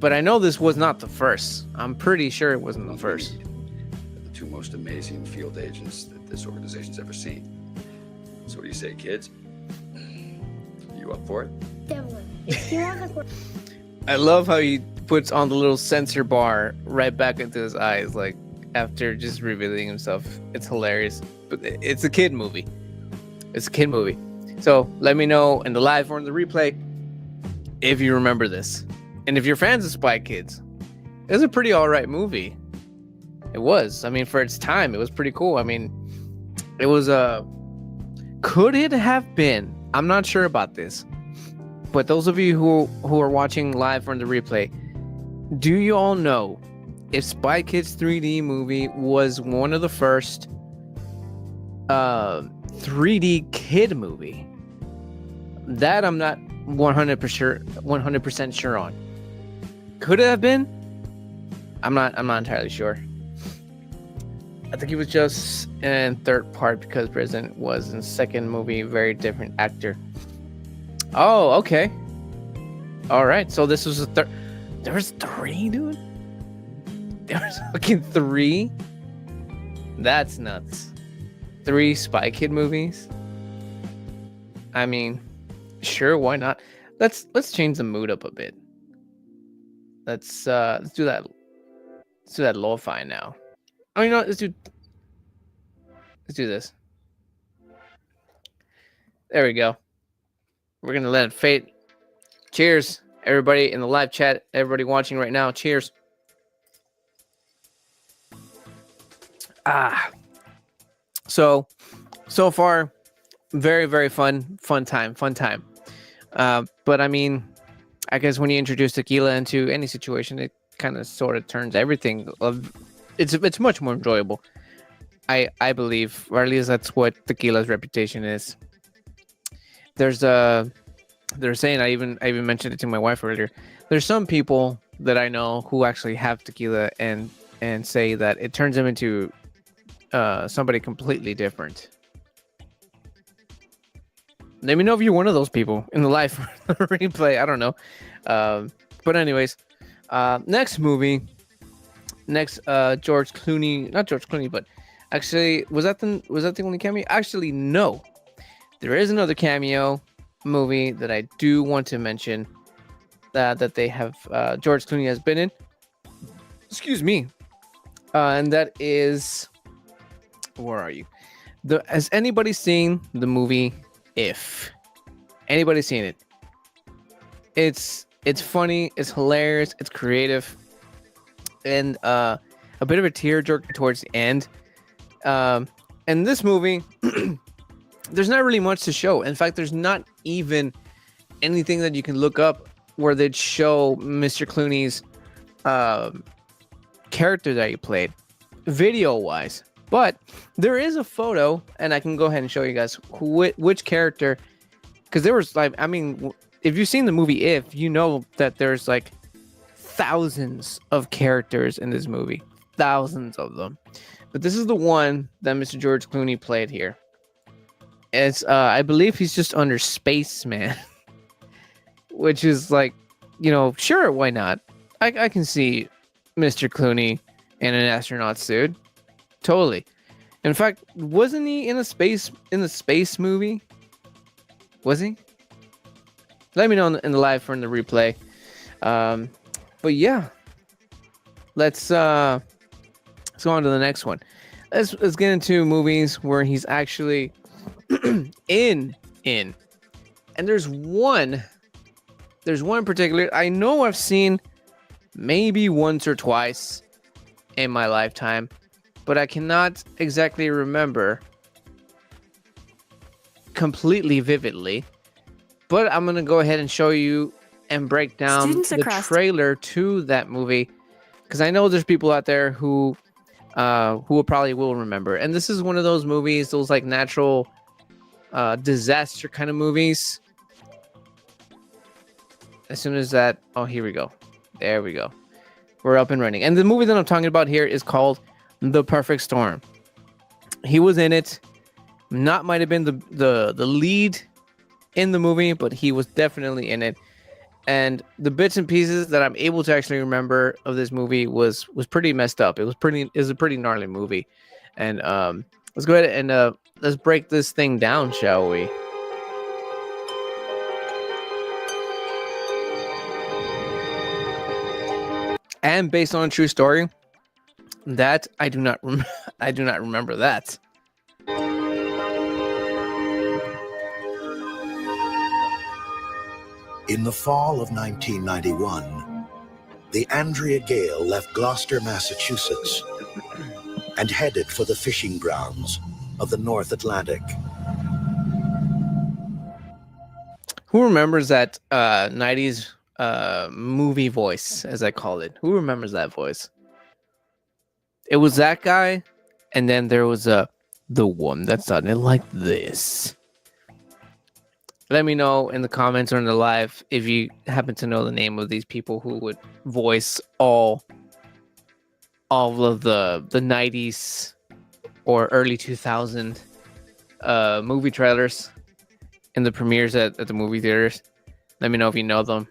But I know this was not the first. I'm pretty sure it wasn't the first. They're the two most amazing field agents that this organization's ever seen. So what do you say, kids? You up for it? Devlin, if you want to I love how he puts on the little sensor bar right back into his eyes, like after just revealing himself. It's hilarious. But it's a kid movie. It's a kid movie. So let me know in the live or in the replay if you remember this. And if you're fans of Spy Kids, it was a pretty alright movie. It was. I mean, for its time, it was pretty cool. I mean, it was could it have been? I'm not sure about this. But those of you who are watching live or in the replay, do you all know if Spy Kids 3D movie was one of the first 3D kid movie? That I'm not 100% sure on. Could it have been? I'm not entirely sure. I think he was just in third part because President was in second movie, very different actor. Oh, okay. All right. So this was a third. There was 3, dude. There was fucking 3. That's nuts. 3 Spy Kid movies. I mean, sure, why not? Let's change the mood up a bit. Let's do that. Let's do that lo-fi now. Oh, you know what? Let's do this. There we go. We're gonna let it fade. Cheers, everybody in the live chat, everybody watching right now. Cheers. So far, very, very fun time. But I mean, I guess when you introduce tequila into any situation, it kind of sort of turns everything of it's much more enjoyable. I believe, or at least that's what tequila's reputation is. They're saying, I even mentioned it to my wife earlier. There's some people that I know who actually have tequila and say that it turns them into somebody completely different. Let me know if you're one of those people in the live replay. I don't know. But anyways, next movie. George Clooney, not George Clooney, but actually, was that the only cameo? Actually, no. There is another cameo movie that I do want to mention that they have George Clooney has been in. Excuse me. And that is, where are you? Has anybody seen the movie If? Anybody seen it? It's funny, it's hilarious, it's creative, and a bit of a tearjerker towards the end. And this movie, there's not really much to show. In fact, there's not even anything that you can look up where they'd show Mr. Clooney's character that he played, video-wise. But there is a photo, and I can go ahead and show you guys which character, because there was like, I mean, if you've seen the movie If, you know that there's like thousands of characters in this movie, thousands of them. But this is the one that Mr. George Clooney played here. It's I believe he's just under Spaceman, which is like, you know, sure, why not? I can see Mr. Clooney in an astronaut suit. Totally. In fact, wasn't he in the space movie? Was he? Let me know in the live or in the replay. But yeah, let's go on to the next one. Let's get into movies where he's actually in. And there's one in particular I know I've seen maybe once or twice in my lifetime, but I cannot exactly remember completely vividly. But I'm gonna go ahead and show you and break down the trailer to that movie, because I know there's people out there who probably will remember. And this is one of those movies, those like natural disaster kind of movies. As soon as that, oh, here we go. There we go. We're up and running. And the movie that I'm talking about here is called The Perfect Storm. He was in it. Might have been the lead in the movie, but he was definitely in it. And the bits and pieces that I'm able to actually remember of this movie was pretty messed up. It was a pretty gnarly movie. And let's go ahead and let's break this thing down, shall we? And based on a true story, that I do not remember that. In the fall of 1991, the Andrea Gale left Gloucester, Massachusetts, and headed for the fishing grounds of the North Atlantic. Who remembers that 90s movie voice, as I call it? Who remembers that voice? It was that guy, and then there was the one that sounded like this. Let me know in the comments or in the live if you happen to know the name of these people who would voice all of the 90s or early 2000 movie trailers in the premieres at the movie theaters. Let me know if you know them.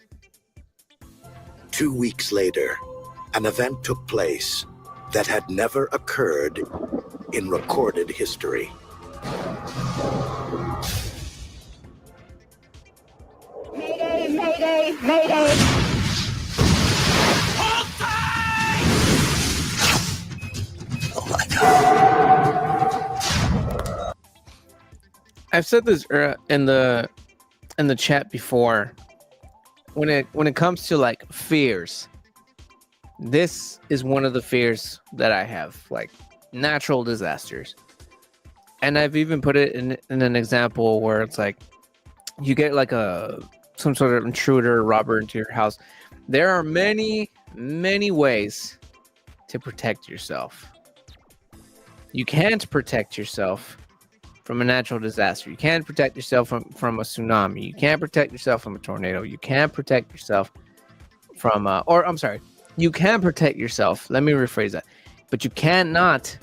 2 weeks later, an event took place that had never occurred in recorded history. Mayday! I've said this in the chat before. When it comes to like fears, this is one of the fears that I have, like natural disasters. And I've even put it in an example where it's like you get like some sort of intruder, robber into your house. There are many ways to protect yourself. You can't protect yourself from a natural disaster. You can't protect yourself from a tsunami. You can't protect yourself from a tornado. You can't protect yourself from you can protect yourself. Let me rephrase that. But you cannot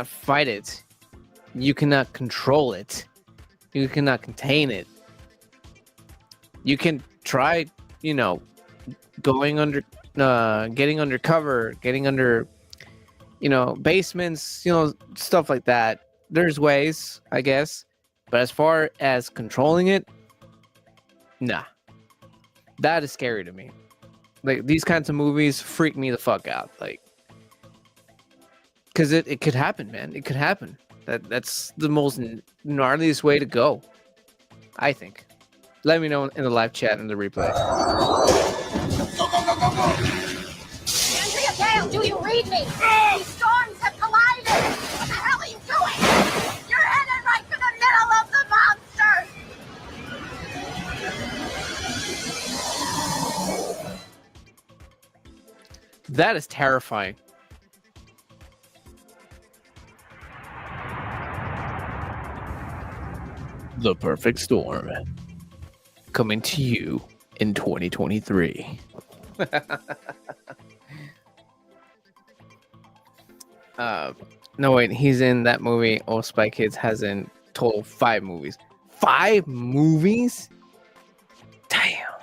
fight it. You cannot control it. You cannot contain it. You can try, going under, getting under cover, getting under, basements, stuff like that. There's ways, I guess. But as far as controlling it, nah. That is scary to me. Like, these kinds of movies freak me the fuck out. Like, because it could happen, man. It could happen. That's the most gnarliest way to go, I think. Let me know in the live chat and the replay. Andrea Gale, do you read me? These storms have collided! What the hell are you doing? You're headed right for the middle of the monster! That is terrifying. The Perfect Storm. Coming to you in 2023. No, wait, he's in that movie. Oh, Spy Kids has in total 5 movies. 5 movies? Damn.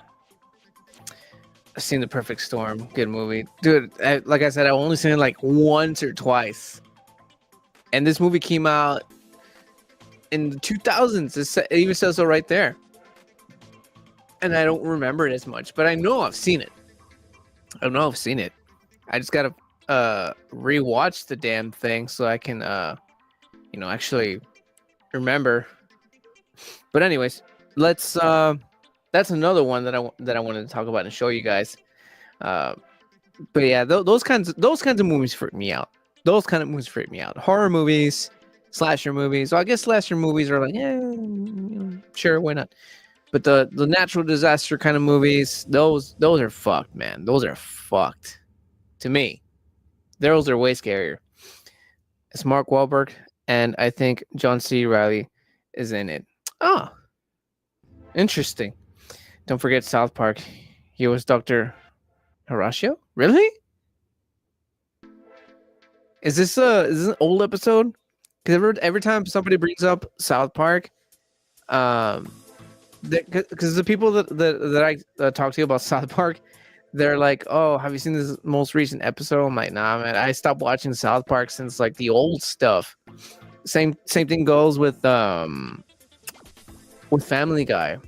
I've seen The Perfect Storm. Good movie. Dude, like I said, I've only seen it like once or twice. And this movie came out in the 2000s. It even says so right there. And I don't remember it as much, but I know I've seen it. I just gotta rewatch the damn thing so I can actually remember. But anyways, let's that's another one that I wanted to talk about and show you guys. But yeah, those kinds of movies freak me out. Horror movies, slasher movies. So I guess slasher movies are like, sure, why not? But the natural disaster kind of movies, those are fucked, man. Those are fucked. To me, those are way scarier. It's Mark Wahlberg, and I think John C. Reilly is in it. Oh, interesting. Don't forget South Park. He was Dr. Horatio? Really? Is this an old episode? Because every time somebody brings up South Park, because the people that I talk to about South Park, they're like, "Oh, have you seen this most recent episode?" I'm like, "Nah, man. I stopped watching South Park since like the old stuff." Same thing goes with Family Guy.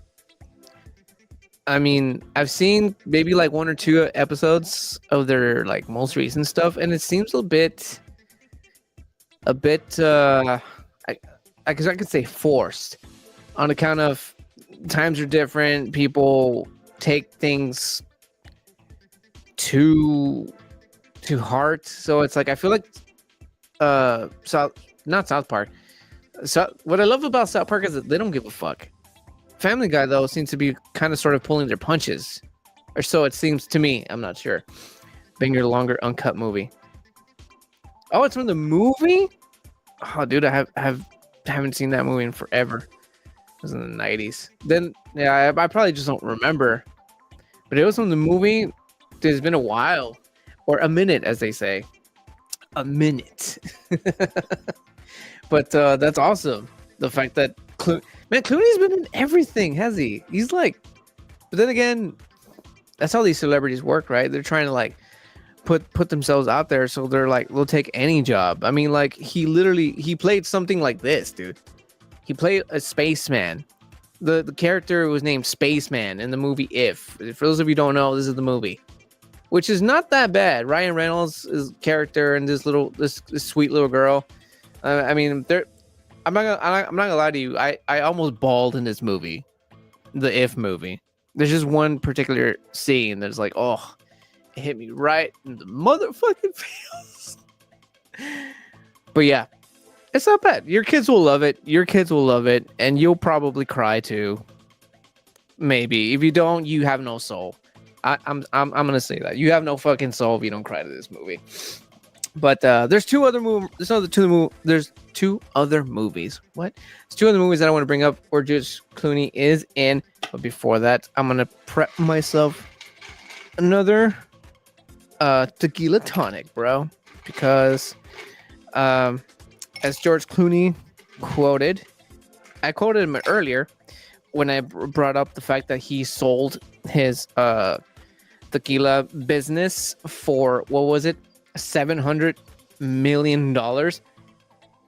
I mean, I've seen maybe like 1 or 2 episodes of their like most recent stuff, and it seems a bit I could say forced, on account of times are different. People take things too heart. So it's like, I feel like not South Park. So what I love about South Park is that they don't give a fuck. Family Guy, though, seems to be kind of sort of pulling their punches, or so it seems to me. I'm not sure. Being your longer uncut movie. Oh, it's from the movie? Oh, dude, I haven't seen that movie in forever. It was in the 90s. Then, yeah, I probably just don't remember. But it was from the movie. It's been a while. Or a minute, as they say. A minute. But that's awesome. The fact that Clooney's been in everything, has he? He's like... But then again, that's how these celebrities work, right? They're trying to like put themselves out there, so they're like, we'll take any job. I mean, like, he played something like this, dude. He played a spaceman The character was named Spaceman in the movie If. For those of you who don't know, this is the movie, which is not that bad. Ryan Reynolds' character and this sweet little girl. I mean, I'm not gonna lie to you. I almost bawled in this movie, the If movie. There's just one particular scene that's like, oh, it hit me right in the motherfucking feels. But yeah, it's not bad. Your kids will love it. And you'll probably cry too. Maybe if you don't, you have no soul. I'm gonna say that you have no fucking soul if you don't cry to this movie. But there's two other movies. There's two other movies. What? There's two other movies that I want to bring up where George Clooney is in. But before that, I'm gonna prep myself another tequila tonic, bro, because as George Clooney quoted, I quoted him earlier when I brought up the fact that he sold his tequila business for, what was it, $700 million,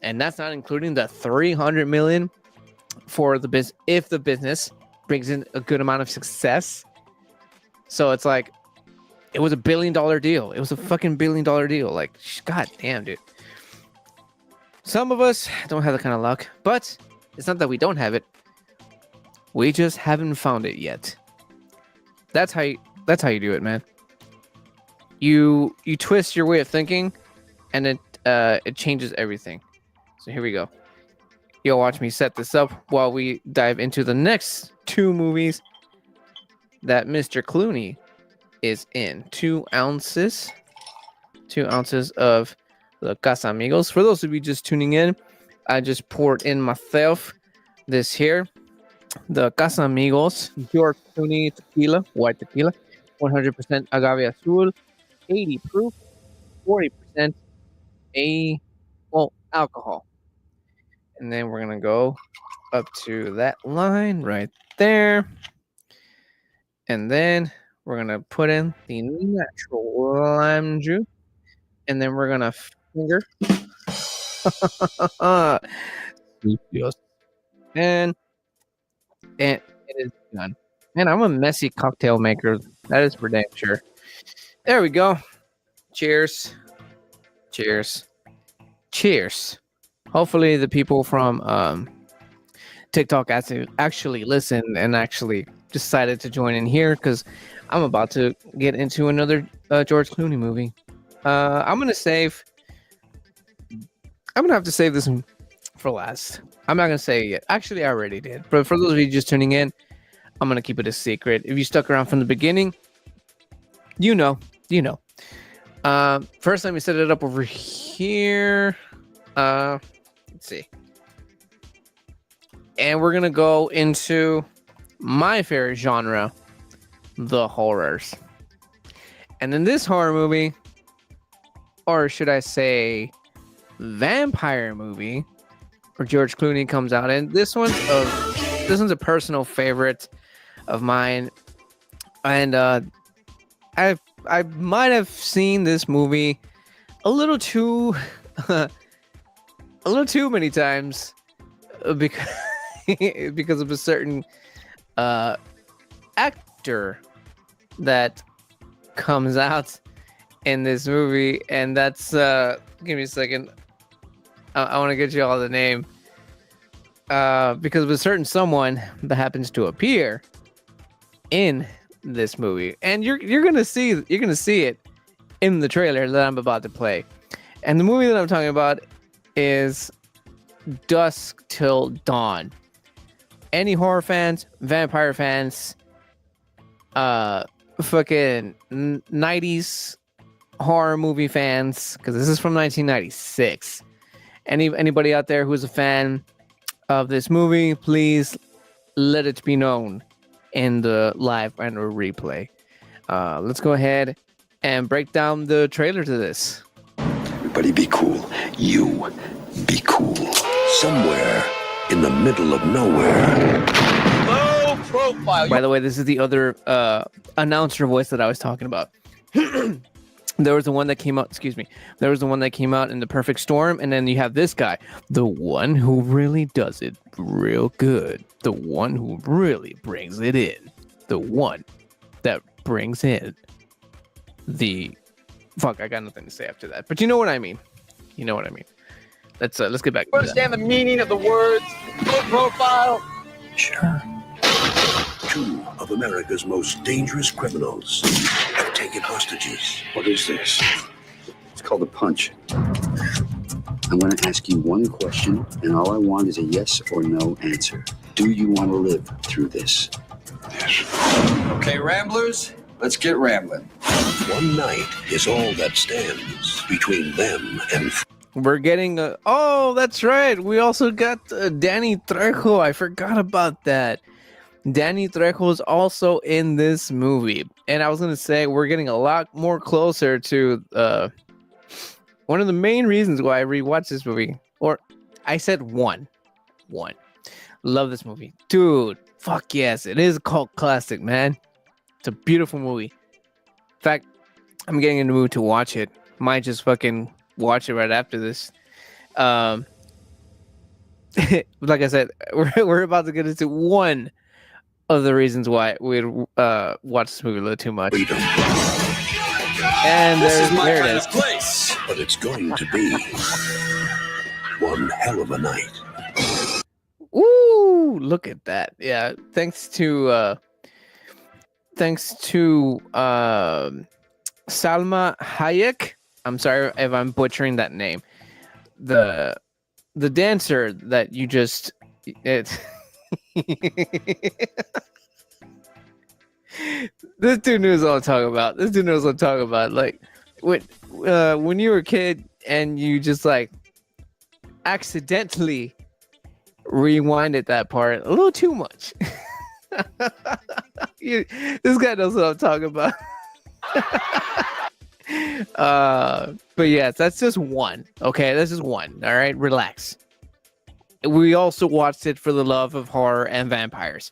and that's not including the $300 million for the business if the business brings in a good amount of success. So it's like, it was $1 billion deal. It was a fucking $1 billion deal. Like, god damn, dude. Some of us don't have that kind of luck, but it's not that we don't have it. We just haven't found it yet. That's how you do it, man. You twist your way of thinking, and it changes everything. So here we go. You'll watch me set this up while we dive into the next two movies that Mr. Clooney is in. 2 ounces of the Casamigos. For those of you just tuning in, I just poured in myself this here, the Casamigos George Clooney tequila, white tequila, 100% agave azul, 80 proof, 40% alcohol. And then we're gonna go up to that line right there, and then we're gonna put in the natural lime juice, and then we're gonna finger. And it is done. Man, I'm a messy cocktail maker. That is for damn sure. There we go. Cheers. Cheers. Cheers. Hopefully the people from TikTok actually listened and actually decided to join in here, because I'm about to get into another George Clooney movie. I'm gonna have to save this one for last. I'm not gonna say it yet. Actually, I already did. But for those of you just tuning in, I'm gonna keep it a secret. If you stuck around from the beginning, you know. First, let me set it up over here. Let's see. And we're gonna go into my favorite genre, the horrors. And in this horror movie, or should I say vampire movie, where George Clooney comes out, and this one's a personal favorite of mine, and I might have seen this movie a little too many times because of a certain actor that comes out in this movie, and that's give me a second. I want to get you all the name, because of a certain someone that happens to appear in this movie, and you're gonna see it in the trailer that I'm about to play. And the movie that I'm talking about is Dusk Till Dawn. Any horror fans, vampire fans, fucking 90s horror movie fans, because this is from 1996. Anybody out there who's a fan of this movie, please let it be known in the live and replay. Let's go ahead and break down the trailer to this. Everybody be cool. You be cool. Somewhere in the middle of nowhere. Low profile. By the way, this is the other announcer voice that I was talking about. There was the one that came out, there was the one that came out in The Perfect Storm, and then you have this guy, the one who really does it real good, the one who really brings it in, the one that brings in the fuck. I got nothing to say after that, but you know what I mean. You know what I mean. Let's get back. Understand the meaning of the words? Low profile. Sure. Two of America's most dangerous criminals have taken hostages. What is this? It's called a punch. I'm going to ask you one question, and all I want is a yes or no answer. Do you want to live through this? Yes. Okay, Ramblers, let's get rambling. One night is all that stands between them and We're getting oh, that's right. We also got Danny Trejo. I forgot about that. Danny Trejo is also in this movie. And I was going to say, we're getting a lot more closer to one of the main reasons why I rewatched this movie. Or I said one. Love this movie. Dude, fuck yes. It is a cult classic, man. It's a beautiful movie. In fact, I'm getting in the mood to watch it. Might just fucking watch it right after this. Like I said, we're about to get into one of the reasons why we'd watch this movie a little too much. freedom. And there it is. Place. But it's going to be one hell of a night. Ooh, look at that. Yeah, thanks to Salma Hayek. I'm sorry if I'm butchering that name. The dancer that you just this dude knows what I'm talking about. Like when you were a kid and you just like accidentally rewinded that part a little too much. This guy knows what I'm talking about. But yes, that's just one. Okay, that's just one. All right, relax. We also watched it for the love of horror and vampires.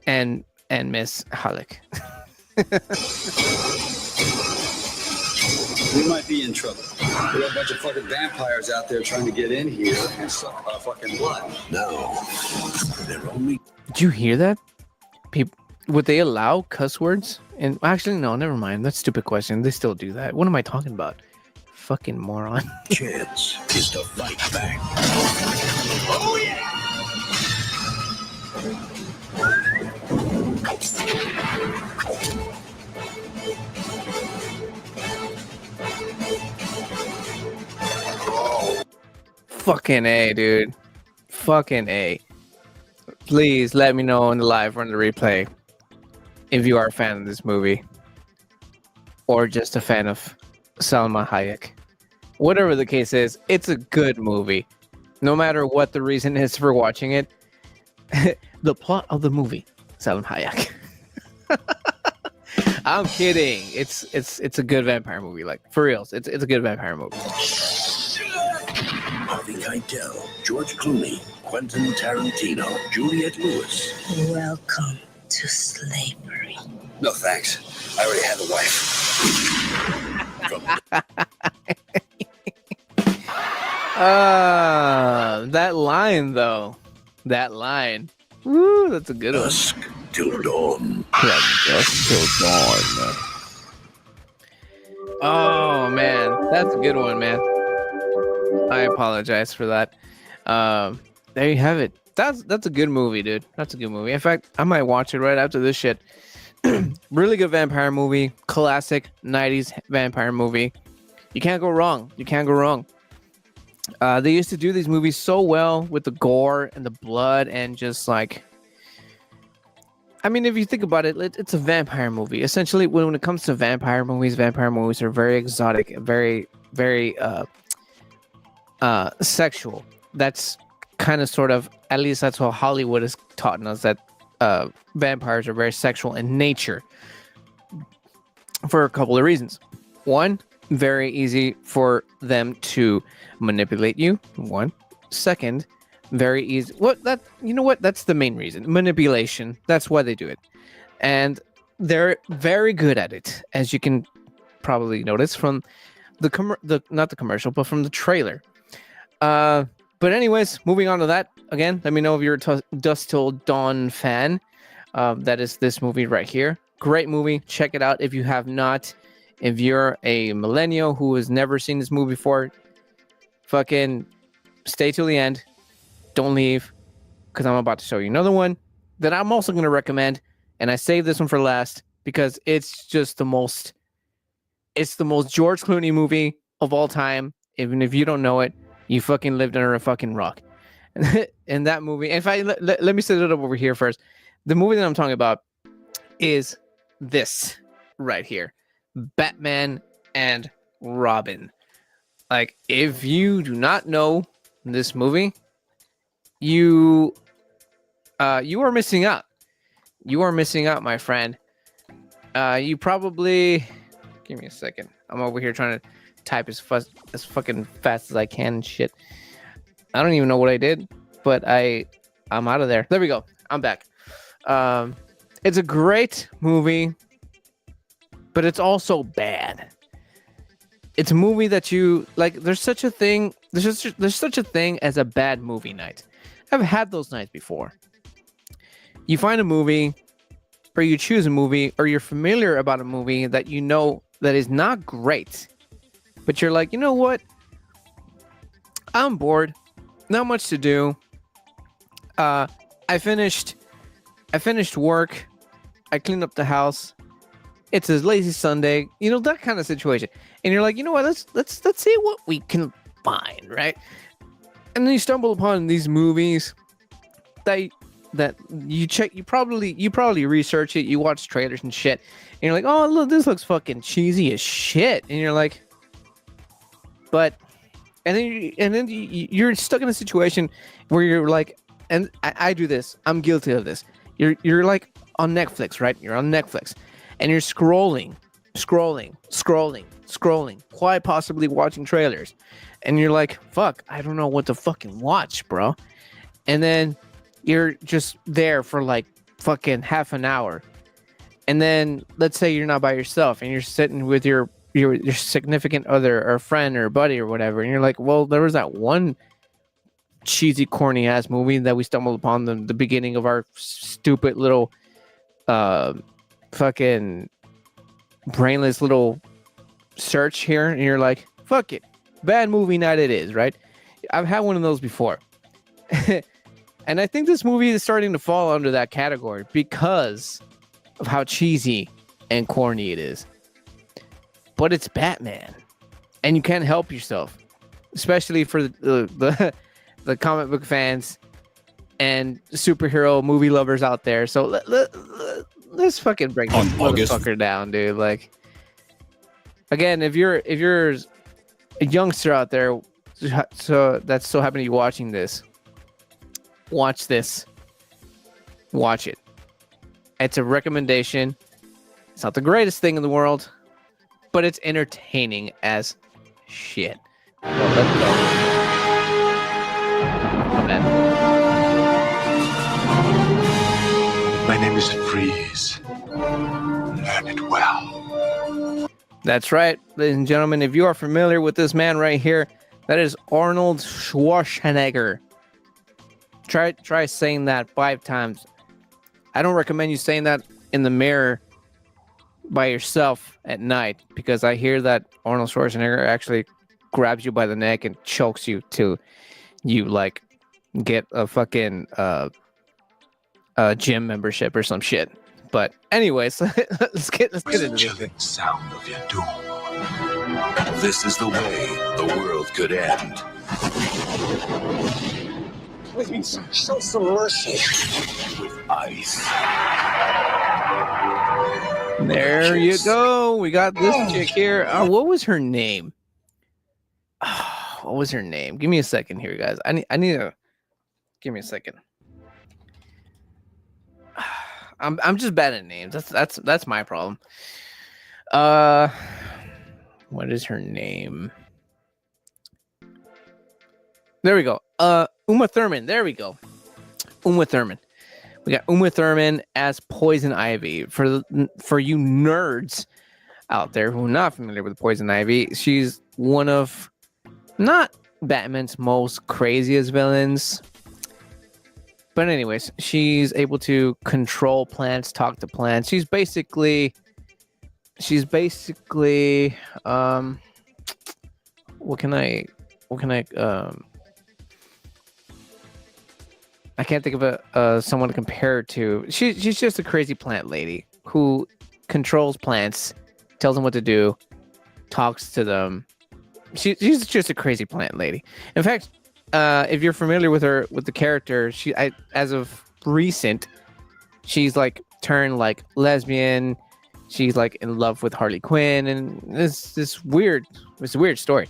And Miss Halleck. We might be in trouble. We have a bunch of fucking vampires out there trying to get in here and suck our fucking blood. Now, they're only Did you hear that? Would they allow cuss words? And actually, no, never mind. That's a stupid question. They still do that. What am I talking about? Fucking moron. chance is to fight back. Oh, yeah! Fucking A, dude. Fucking A. Please let me know in the live or in the replay if you are a fan of this movie or just a fan of Salma Hayek. Whatever the case is, it's a good movie. No matter what the reason is for watching it, the plot of the movie, Salma Hayek. I'm kidding. It's a good vampire movie. Like, for reals, it's a good vampire movie. Harvey Keitel, George Clooney, Quentin Tarantino, Juliette Lewis. Welcome to slavery. No, thanks. I already have a wife. That line, though. That line. Woo, that's a good one. Dusk till dawn. Yeah, dusk till dawn. Oh, man. That's a good one, man. I apologize for that. There you have it. That's a good movie, dude. That's a good movie. In fact, I might watch it right after this shit. Really good vampire movie. Classic 90s vampire movie. You can't go wrong. You can't go wrong. They used to do these movies so well with the gore and the blood and just like... I mean, if you think about it, it's a vampire movie. Essentially, when it comes to vampire movies are very exotic, very, very sexual. That's kind of sort of, at least that's what Hollywood has taught us, that vampires are very sexual in nature for a couple of reasons. One, very easy for them to manipulate you. One. Second, very easy. You know what? That's the main reason. Manipulation. That's why they do it. And they're very good at it, as you can probably notice from the not the commercial, but from the trailer. But anyways, moving on to that. Again, let me know if you're a Dusk Till Dawn fan. That is this movie right here. Great movie. Check it out if you have not. If you're a millennial who has never seen this movie before, fucking stay till the end. Don't leave, because I'm about to show you another one that I'm also going to recommend. And I saved this one for last because it's just the most George Clooney movie of all time. Even if you don't know it, you fucking lived under a fucking rock. And that movie, if I let me set it up over here first. The movie that I'm talking about is this right here, Batman and Robin. Like, if you do not know this movie, you are missing out. You are missing out, my friend. You probably give me a second. I'm over here trying to type as fucking fast as I can and shit. I don't even know what I did, but I'm out of there. There we go. I'm back. It's a great movie, but it's also bad. It's a movie that you like. There's such a thing. There's such a thing as a bad movie night. I've had those nights before. You find a movie, or you choose a movie, or you're familiar about a movie that you know that is not great, but you're like, you know what? I'm bored. Not much to do. I finished work. I cleaned up the house. It's a lazy Sunday, you know, that kind of situation. And you're like, you know what? Let's see what we can find, right? And then you stumble upon these movies that you check. You probably research it. You watch trailers and shit. And you're like, oh look, this looks fucking cheesy as shit. And you're like, but, and then you're stuck in a situation where you're like, and I do this. I'm guilty of this. You're like on Netflix, right? You're on Netflix, and you're scrolling, quite possibly watching trailers, and you're like, fuck, I don't know what to fucking watch, bro. And then you're just there for like fucking half an hour, and then let's say you're not by yourself, and you're sitting with your significant other or friend or buddy or whatever, and you're like, well, there was that one cheesy, corny ass movie that we stumbled upon the beginning of our stupid little fucking brainless little search here, and you're like, fuck it, bad movie night it is, right? I've had one of those before. And I think this movie is starting to fall under that category because of how cheesy and corny it is. But it's Batman, and you can't help yourself, especially for the comic book fans and superhero movie lovers out there. So let's fucking break this motherfucker down, dude. Like, again, if you're a youngster out there, so that's so happen to be watching this, watch this. Watch it. It's a recommendation. It's not the greatest thing in the world, but it's entertaining as shit. Well, let's go. My name is Freeze. Learn it well. That's right, ladies and gentlemen. If you are familiar with this man right here, that is Arnold Schwarzenegger. Try saying that 5 times. I don't recommend you saying that in the mirror by yourself at night, because I hear that Arnold Schwarzenegger actually grabs you by the neck and chokes you till you like get a fucking gym membership or some shit. But anyways, let's get into this. Chilling sound of your doom. This is the way the world could end. Please, show some mercy. With ice. There you go. We got this chick here. What was her name? What was her name? Give me a second here, guys. I need to give me a second. I'm just bad at names. That's my problem. What is her name? There we go. Uma Thurman. There we go. Uma Thurman. We got Uma Thurman as Poison Ivy. For you nerds out there who are not familiar with Poison Ivy, she's one of not Batman's most craziest villains. But anyways, she's able to control plants, talk to plants. She's basically what can I I can't think of someone to compare her to. She's just a crazy plant lady who controls plants, tells them what to do, talks to them. She's just a crazy plant lady. In fact, if you're familiar with her, with the character, as of recent, she's like turned like lesbian. She's like in love with Harley Quinn, and it's a weird story.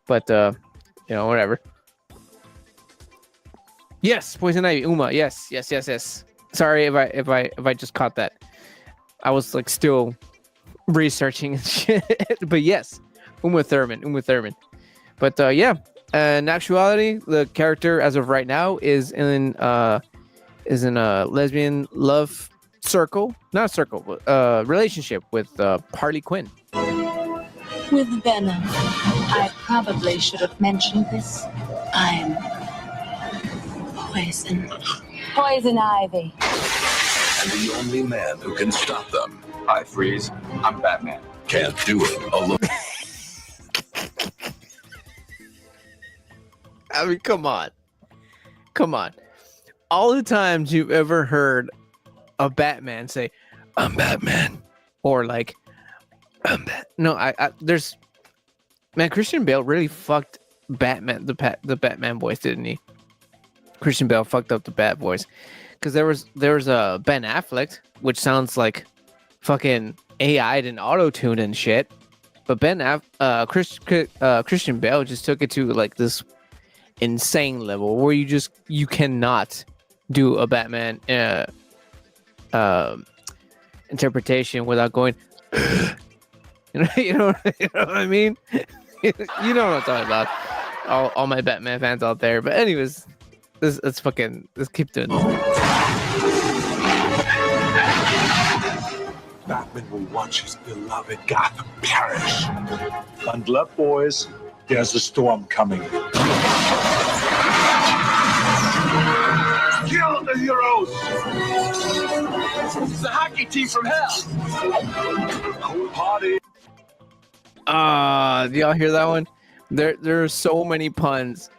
But whatever. Yes, Poison Ivy, Uma. Yes. Sorry if I just caught that. I was like still researching and shit. But yes, Uma Thurman. But in actuality, the character as of right now is in a lesbian love relationship with Harley Quinn. With Venom. I probably should have mentioned this. I'm Poison Ivy. And the only man who can stop them. Hi, Freeze. I'm Batman. Can't do it alone. I mean, come on. All the times you've ever heard a Batman say, "I'm Batman," or like, "I'm there's, man, Christian Bale really fucked Batman, the Batman voice, didn't he? Christian Bale fucked up the Bat voice, because there was a Ben Affleck, which sounds like fucking AI'd and auto-tuned and shit, but Christian Bale just took it to like this insane level where you cannot do a Batman interpretation without going you know what I mean. You know what I'm talking about, all my Batman fans out there. But anyways, let's keep doing this. Batman will watch his beloved Gotham perish. Bundle up, boys. There's a storm coming. Kill the heroes! It's the hockey team from hell! Party! Do y'all hear that one? There are so many puns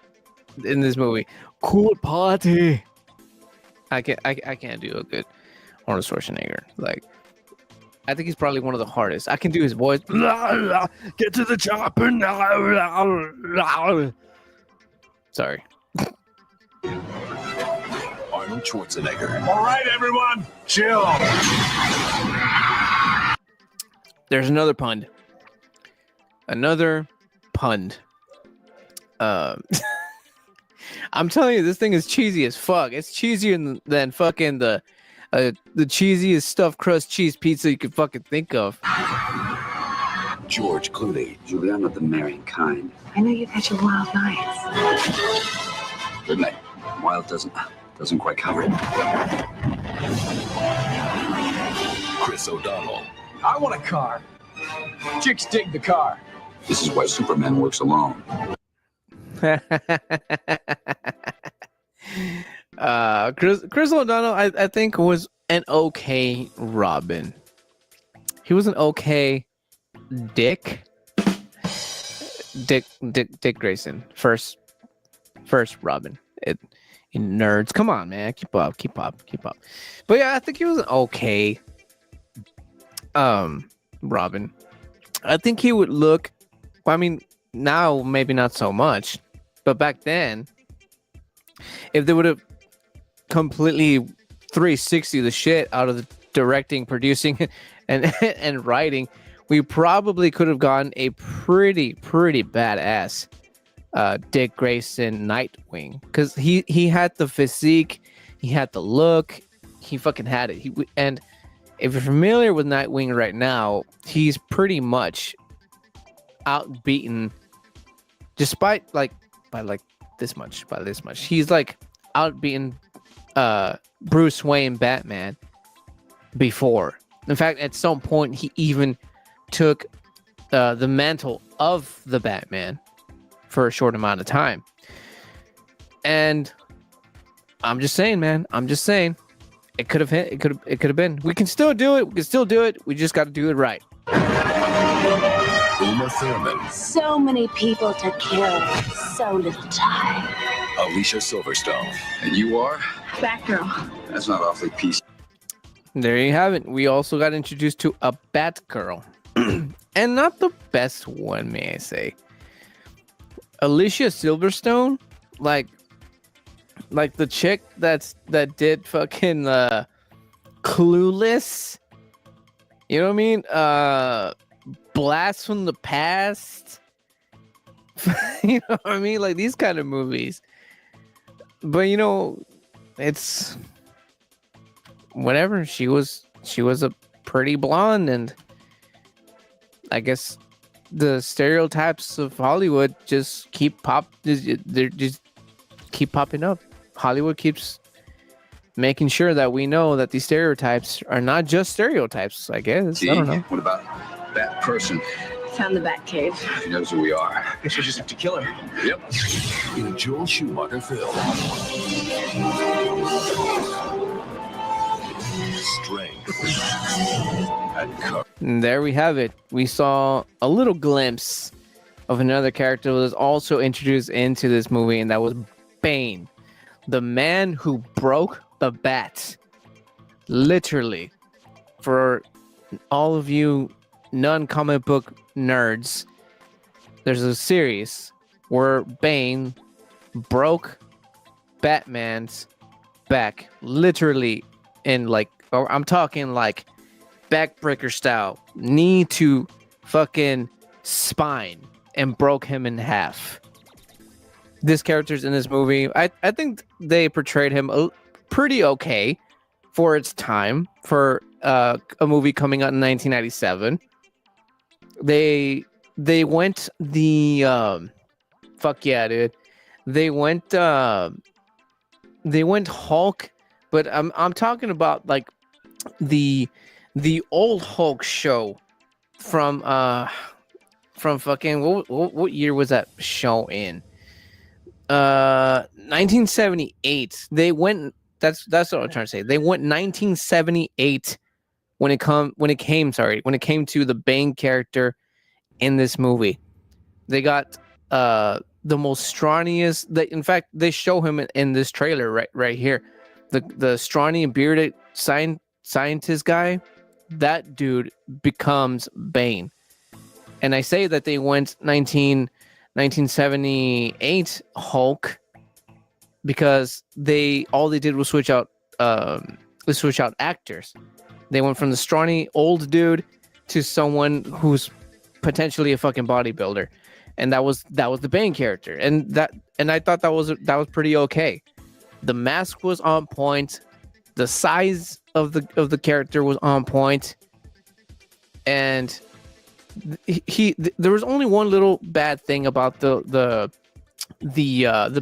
in this movie. Cool party. I can't do a good Arnold Schwarzenegger. Like, I think he's probably one of the hardest. I can do his voice. Get to the chopper now. Sorry. Arnold Schwarzenegger. All right, everyone, chill. There's another pun. I'm telling you, this thing is cheesy as fuck. It's cheesier than fucking the cheesiest stuffed crust cheese pizza you could fucking think of. George Clooney. Julie, I'm not the marrying kind. I know you've had your wild nights. Good night. Wild doesn't quite cover it. Chris O'Donnell. I want a car. Chicks dig the car. This is why Superman works alone. Chris O'Donnell, I think, was an okay Robin. He was an okay Dick Grayson. First Robin. Nerds, come on, man, keep up. But yeah, I think he was an okay Robin. I think he would look, I mean, now maybe not so much, but back then, if they would have completely 360 the shit out of the directing, producing, and writing, we probably could have gotten a pretty badass Dick Grayson Nightwing, because he had the physique, he had the look, he fucking had it. And if you're familiar with Nightwing right now, he's pretty much outbeaten, despite by this much. He's like outbeaten Bruce Wayne Batman before. In fact, at some point, he even took the mantle of the Batman for a short amount of time. And I'm just saying, man. I'm just saying, it could have hit. It could have been. We can still do it. We can still do it. We just got to do it right. Uma Thurman, So many people to kill, so little time. Alicia Silverstone, And you are? Batgirl. That's not awfully PC. There you have it. We also got introduced to a Batgirl. And not the best one, may I say. Alicia Silverstone, like the chick that did fucking Clueless. You know what I mean? Blast from the Past. You know what I mean? Like these kind of movies. But you know, it's whatever. She was a pretty blonde, and I guess the stereotypes of Hollywood just keep keep popping up. Hollywood keeps making sure that we know that these stereotypes are not just stereotypes, I guess. See, I don't know. what about that person? Found the Batcave. She knows who we are. Guess we just have to kill her. Yep. in a Joel Schumacher film. Strength and courage. And there we have it. We saw a little glimpse of another character that was also introduced into this movie, and that was Bane, the man who broke the bat. Literally. For all of you non-comic book nerds, there's a series where Bane broke Batman's back, literally, in like, or I'm talking like backbreaker style, knee to fucking spine, and broke him in half. This character's in this movie. I think they portrayed him pretty okay for its time, for a movie coming out in 1997. They went the fuck yeah, dude. They went Hulk, but I'm talking about like the old Hulk show from fucking what year was that show in? 1978. They went. That's what I'm trying to say. They went 1978 when it came to the Bane character in this movie. They got the most strawniest. In fact, they show him in this trailer right here. The scrawny and bearded scientist guy. That dude becomes Bane. And I say that they went 1978 Hulk because all they did was switch out actors. They went from the scrawny old dude to someone who's potentially a fucking bodybuilder, and that was the Bane character. And I thought that was pretty okay. The mask was on point, the size of the character was on point, and there was only one little bad thing about the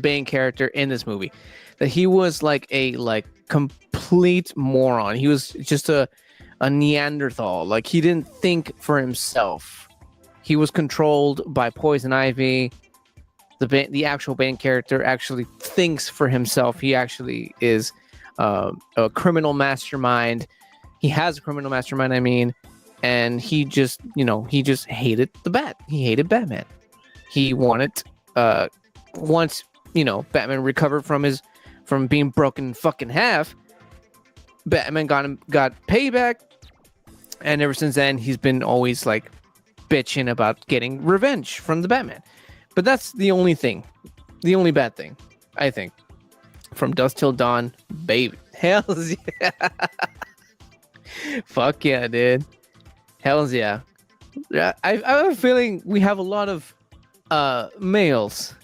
Bane character in this movie, that he was like a complete moron. He was just a Neanderthal. Like, he didn't think for himself. He was controlled by Poison Ivy. The actual Bane character actually thinks for himself. He actually is a criminal mastermind. He has a criminal mastermind, I mean, and he just hated the Bat. He hated Batman. He wanted once Batman recovered from being broken in fucking half, Batman got payback, and ever since then he's been always like bitching about getting revenge from the Batman. But that's the only bad thing, I think. From Dusk Till Dawn, baby. Hells yeah. Fuck yeah, dude. Hells yeah. I have a feeling we have a lot of males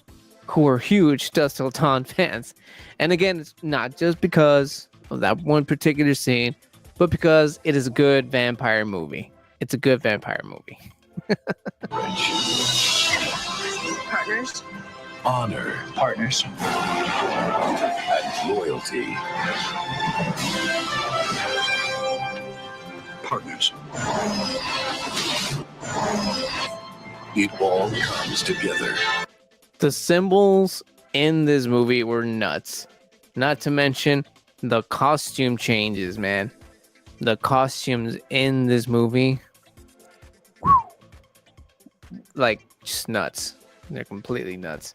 who are huge Dusk Till Dawn fans. And again, it's not just because of that one particular scene, but because it is a good vampire movie. It's a good vampire movie. Partners? honor, Partners. and loyalty. Partners. It all comes together. The symbols in this movie were nuts. Not to mention the costume changes, man. The costumes in this movie, like, just nuts. They're completely nuts.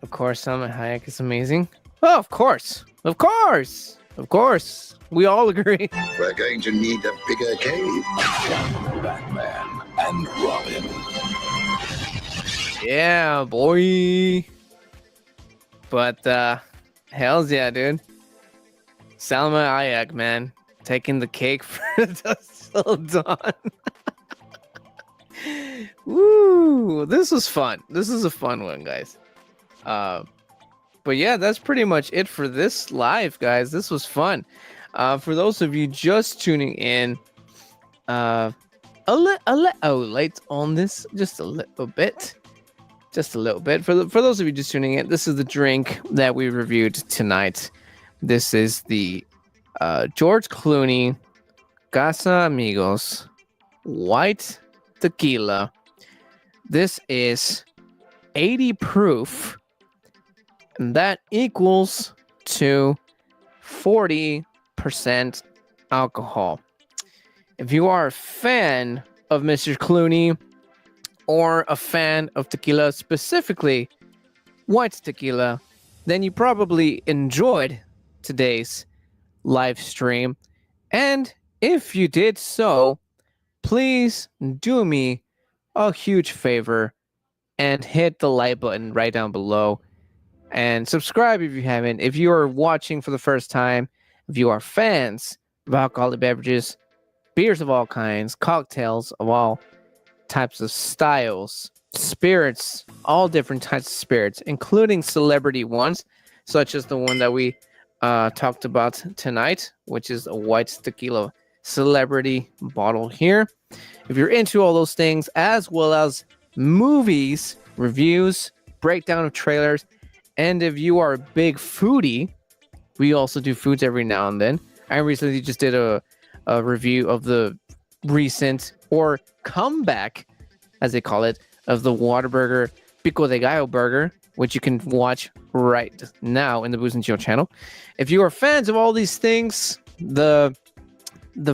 Of course, Salma Hayek is amazing. Oh, of course. Of course. Of course. We all agree. We're going to need a bigger cave. Batman and Robin. Yeah, boy. But, hells yeah, dude. Salma Hayek, man. Taking the cake for Till Dawn. Woo! This was fun. This is a fun one, guys. But yeah, that's pretty much it for this live, guys. This was fun. For those of you just tuning in, light on this just a little bit. Just a little bit. For those of you just tuning in, this is the drink that we reviewed tonight. This is the George Clooney Casamigos White Tequila. This is 80 proof, and that equals to 40% alcohol. If you are a fan of Mr. Clooney or a fan of tequila, specifically white tequila, then you probably enjoyed today's live stream. And if you did so, please do me a huge favor and hit the like button right down below and subscribe if you haven't. If you are watching for the first time, if you are fans of alcoholic beverages, beers of all kinds, cocktails of all types of styles, spirits, all different types of spirits, including celebrity ones, such as the one that we talked about tonight, which is a white tequila celebrity bottle here. If you're into all those things, as well as movies, reviews, breakdown of trailers, and if you are a big foodie, we also do foods every now and then. I recently just did a review of the recent or comeback, as they call it, of the Whataburger Pico de Gallo burger, which you can watch right now in the Booze and Chill channel. If you are fans of all these things, the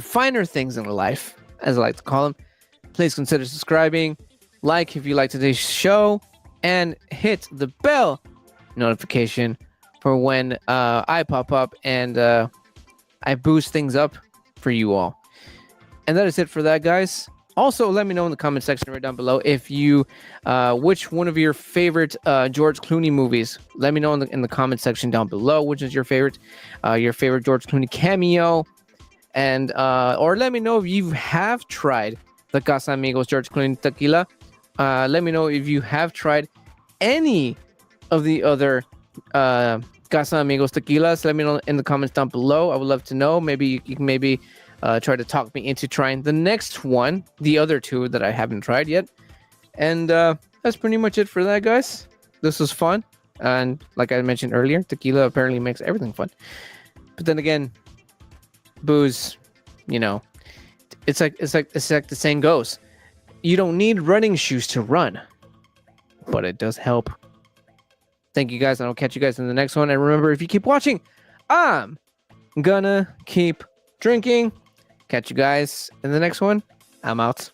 finer things in life, as I like to call them, please consider subscribing, like if you like today's show, and hit the bell notification for when I pop up and I boost things up for you all. And that is it for that, guys. Also, let me know in the comment section right down below if you, which one of your favorite George Clooney movies. Let me know in the comment section down below which is your favorite George Clooney cameo, and or let me know if you have tried the Casamigos George Clooney Tequila. Let me know if you have tried any of the other Casamigos Tequilas. Let me know in the comments down below. I would love to know. Maybe you can try to talk me into trying the next one, the other two that I haven't tried yet. And that's pretty much it for that, guys. This was fun. And like I mentioned earlier, tequila apparently makes everything fun. But then again, booze, it's like the saying goes. You don't need running shoes to run, but it does help. Thank you, guys, and I'll catch you guys in the next one. And remember, if you keep watching, I'm gonna keep drinking. Catch you guys in the next one. I'm out.